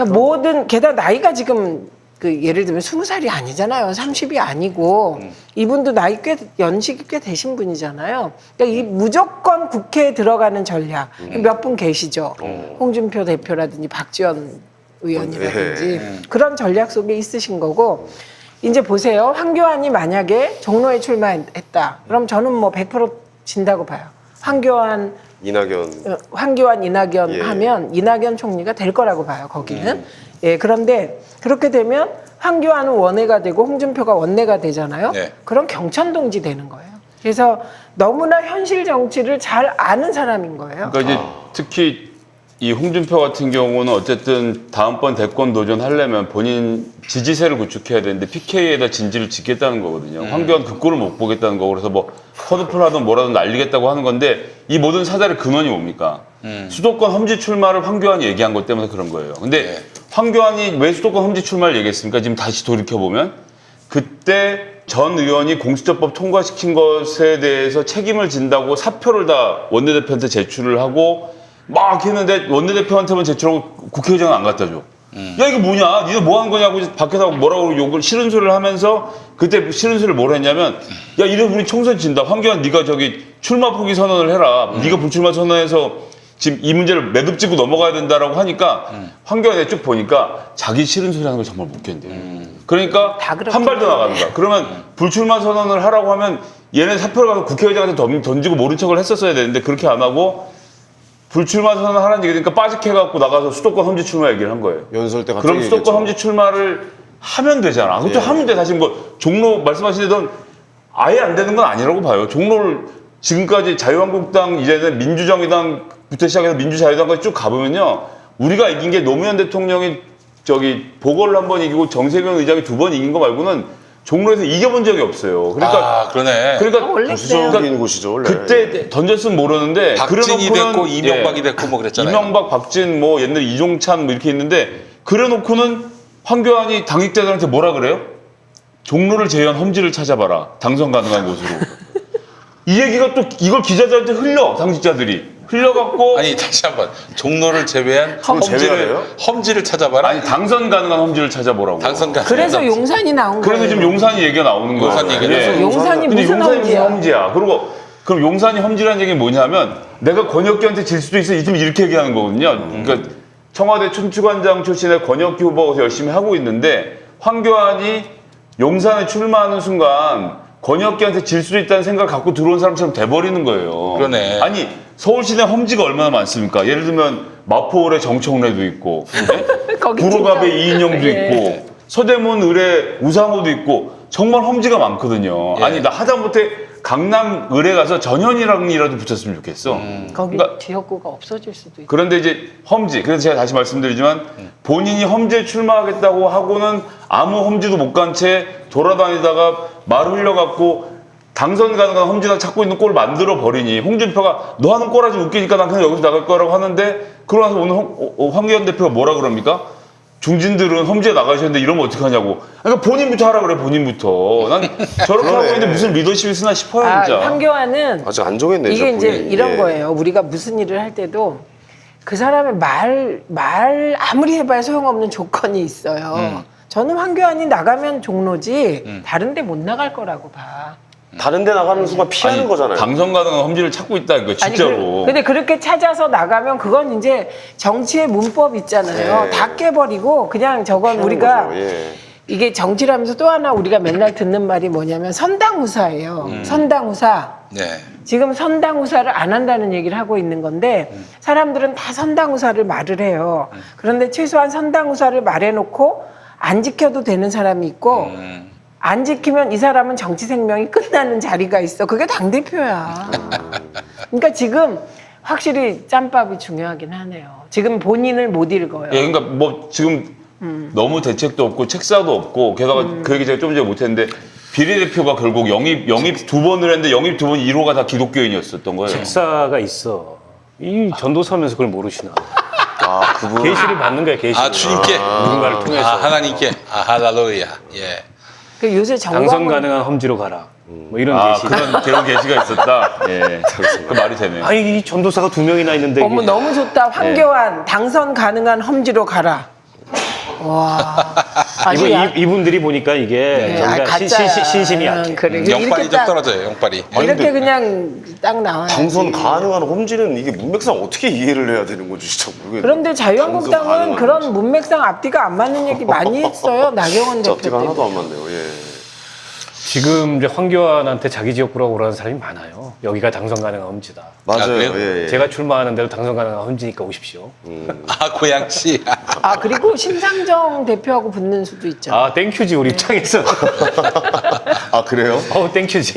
모든 게다가 나이가 지금 그 예를 들면 20살이 아니잖아요. 30이 아니고 이분도 나이 연식이 꽤 되신 분이잖아요. 그러니까 이 무조건 국회에 들어가는 전략 몇 분 계시죠. 홍준표 대표라든지 박지원 의원이라든지 그런 전략 속에 있으신 거고 이제 보세요. 황교안이 만약에 종로에 출마했다. 그럼 저는 뭐 100% 진다고 봐요. 황교안, 이낙연 예. 하면 이낙연 총리가 될 거라고 봐요. 거기는. 예, 그런데 그렇게 되면 황교안은 원내가 되고 홍준표가 원내가 되잖아요. 네. 그럼 경천동지 되는 거예요. 그래서 너무나 현실 정치를 잘 아는 사람인 거예요. 그러니까 이제 특히 이 홍준표 같은 경우는 어쨌든 다음번 대권 도전하려면 본인 지지세를 구축해야 되는데 PK에다 진지를 짓겠다는 거거든요. 황교안 극구를 못 보겠다는 거고 그래서 뭐 컷오프를 하든 뭐라든 날리겠다고 하는 건데 이 모든 사달의 근원이 뭡니까? 수도권 험지 출마를 황교안이 얘기한 것 때문에 그런 거예요. 근데 황교안이 왜 수도권 험지 출마를 얘기했습니까? 지금 다시 돌이켜보면 그때 전 의원이 공수처법 통과시킨 것에 대해서 책임을 진다고 사표를 다 원내대표한테 제출을 하고 막 했는데 원내대표한테만 제출하고 국회의장은 안 갖다 줘. 야 이거 뭐냐? 니네 뭐 하는 거냐고 밖에서 뭐라고 욕을 싫은 소리를 하면서 그때 싫은 소리를 뭘 했냐면 야 이래 우리 총선 진다. 황교안 네가 저기 출마 포기 선언을 해라. 네가 불출마 선언해서 지금 이 문제를 매듭짓고 넘어가야 된다라고 하니까 황교안에 쭉 보니까 자기 싫은 소리 하는 걸 정말 못 견뎌요. 그러니까 다 그렇게 한 발 더 나가는 거야. 그러면 불출마 선언을 하라고 하면 얘는 사표를 가서 국회의장한테 던지고 모른 척을 했었어야 되는데 그렇게 안 하고 불출마 선언을 하라는 얘기니까 빠직해갖고 나가서 수도권 험지 출마 얘기를 한 거예요. 연설 때 갑자기 그럼 수도권 얘기했죠. 험지 출마를 하면 되잖아. 그것도 하면 돼. 사실 뭐 종로 말씀하신 대로 아예 안 되는 건 아니라고 봐요. 종로를 지금까지 자유한국당 이제는 민주정의당부터 시작해서 민주자유당까지 쭉 가보면요. 우리가 이긴 게 노무현 대통령이 보궐을 한 번 이기고 정세균 의장이 2번 이긴 거 말고는 종로에서 이겨본 적이 없어요. 그러니까 아, 그러네. 그러니까 원래 부수적인 곳이죠 원래. 그때 던졌으면 모르는데 박진이 그래놓고는 됐고 이명박이 됐고 뭐 그랬잖아요. 이명박, 박진, 뭐 옛날 이종찬 뭐 이렇게 있는데 그래놓고는 황교안이 당직자들한테 뭐라 그래요? 종로를 제외한 험지를 찾아봐라. 당선 가능한 곳으로. 이 얘기가 또 이걸 기자들한테 흘려 당직자들이 흘려갖고 아니 다시 한번 종로를 제외한 제외하래요? 험지를 찾아봐라. 아니 당선 가능한 험지를 찾아보라고. 당선 가능한 그래서 험지. 용산이 나온 거예요. 그래서 지금 용산이 얘기가 나오는 거예요. 용산 얘기가 예. 나와요. 용산이 근데 무슨 용산이 무슨 험지야? 험지야? 그리고 그럼 용산이 험지라는 얘기는 뭐냐면 내가 권혁기한테 질 수도 있어. 지금 이렇게 얘기하는 거거든요. 그러니까 청와대 춘추관장 출신의 권혁기 후보가 열심히 하고 있는데 황교안이 용산에 출마하는 순간 권혁기한테 질 수도 있다는 생각을 갖고 들어온 사람처럼 돼버리는 거예요. 그러네. 아니 서울시내 험지가 얼마나 많습니까? 예를 들면 마포을에 정청래도 있고 거기 구로갑에 진짜- 이인영도 예. 있고 서대문 을에 우상호도 있고 정말 험지가 많거든요. 예. 아니 나 하다못해 강남 을에 가서 전현이랑이라도 붙였으면 좋겠어. 거기 그러니까 지역구가 없어질 수도 있고. 그런데 이제 험지, 그래서 제가 다시 말씀드리지만 본인이 험지에 출마하겠다고 하고는 아무 험지도 못 간 채 돌아다니다가 말 흘려갖고 당선 가능한 험지나 찾고 있는 꼴을 만들어 버리니 홍준표가 너 하는 꼴아지 웃기니까 난 그냥 여기서 나갈 거라고 하는데 그러고 나서 오늘 황교안 대표가 뭐라 그럽니까? 중진들은 험지에 나가셔야 되는데 이러면 어떡하냐고. 그러니까 본인부터 하라 그래, 본인부터. 난 저렇게 하고 있는데 무슨 리더십이 있으나 싶어요, 진짜. 황교안은 아직 안 정했네. 이게 저 이제 본인이. 이런 예. 거예요. 우리가 무슨 일을 할 때도 그 사람의 말 아무리 해봐야 소용없는 조건이 있어요. 저는 황교안이 나가면 종로지 다른 데 못 나갈 거라고 봐. 다른 데 나가는 순간 피하는 아니, 거잖아요. 당선 가능한 험지를 찾고 있다, 이거 진짜로. 근데 그렇게 찾아서 나가면 그건 이제 정치의 문법 있잖아요. 네. 다 깨버리고 그냥 저건 피하는 우리가 거죠. 예. 이게 정치라면서 또 하나 우리가 맨날 듣는 말이 뭐냐면 선당후사예요. 선당후사. 네. 지금 선당후사를 안 한다는 얘기를 하고 있는 건데 사람들은 다 선당후사를 말을 해요. 그런데 최소한 선당후사를 말해놓고 안 지켜도 되는 사람이 있고 안 지키면 이 사람은 정치 생명이 끝나는 자리가 있어. 그게 당대표야. 그러니까 지금 확실히 짬밥이 중요하긴 하네요. 지금 본인을 못 읽어요. 예, 그러니까 뭐 지금 너무 대책도 없고 책사도 없고 게다가 그 얘기 제가 좀 전에 못했는데 비례대표가 결국 영입 2번을 했는데 영입 2번 1호가 다 기독교인이었었던 거예요. 책사가 있어. 이 전도서면서 그걸 모르시나. 아, 그분. 계시를 받는 거야, 계시. 아 주님께. 누군가를 통해서. 아 하나님께. 아 할렐루야. 예. 그 요새 당선 정광훈 가능한 험지로 가라. 뭐 이런 아, 계시. 그런 계시가 있었다. 예, 그 말이 되네요. 아니, 이 전도사가 2명이나 있는데. 어머 이게- 너무 좋다. 황교안 당선 가능한 험지로 가라. 와. 아주 이분들이 보니까 이게 정말 신심이 약해. 그래. 영빨이 이렇게 좀 딱 떨어져요. 영빨이. 이렇게 그냥 딱 나와요. 당선 가능한 험지는 이게 문맥상 어떻게 이해를 해야 되는 건지 진짜 모르겠네. 그런데 당선 자유한국당은 가능한 그런 험지. 문맥상 앞뒤가 안 맞는 얘기 많이 했어요. 나경원 진짜 대표 앞뒤가 때문에. 하나도 안 맞네요. 예. 지금 이제 황교안한테 자기 지역구라고 그러는 사람이 많아요. 여기가 당선 가능한 험지다. 맞아요. 그래요? 예, 예. 제가 출마하는데도 당선 가능한 험지니까 오십시오. 아 고양시. 아 그리고 심상정 대표하고 붙는 수도 있죠. 아, 땡큐지, 우리 입장에서. 아 그래요? 땡큐지.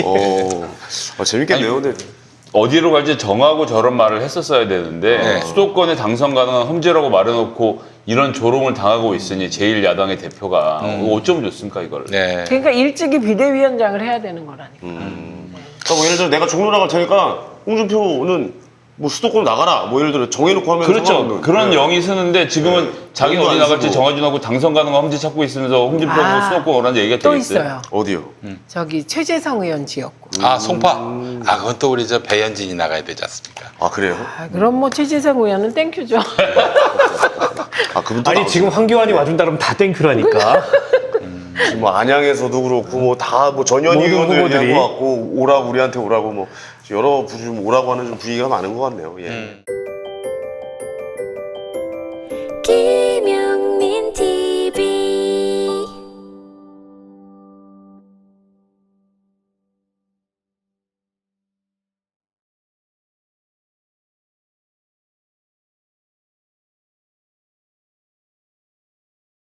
재밌겠네요. 근데 어디로 갈지 정하고 저런 말을 했었어야 되는데 네. 수도권에 당선 가능한 험지라고 말해놓고 이런 조롱을 당하고 있으니 제1야당의 대표가 어쩌면 좋습니까 이걸. 네. 그러니까 일찍이 비대위원장을 해야 되는 거라니까. 그러니까 뭐 예를 들어 내가 종로 나갈 테니까 홍준표는 뭐 수도권 나가라. 뭐 예를 들어 정해놓고 하면 그렇죠. 상관없는. 그런 네. 영이 쓰는데 지금은 자기는 영도 어디 안 나갈지 쓰고. 정하지 않고 당선 가능한 험지 찾고 있으면서 홍준표는 아, 수도권 오라는 얘기가 또 되게 있어요. 있어요. 어디요? 저기 최재성 의원 지역구. 아 송파. 아 그건 또 우리 저 배현진이 나가야 되지 않습니까? 아 그래요? 아, 그럼 뭐 최재성 의원은 땡큐죠. 아 그분도 아니, 나오죠. 지금 황교안이 와준다 그러면 다 땡큐라니까. 지금 뭐 안양에서도 그렇고 뭐 다 뭐 전현희 모든 의원도 후보들이. 얘기한 것 같고 오라고 우리한테 오라고 뭐 여러 좀 오라고 하는 좀 분위기가 많은 것 같네요. 예.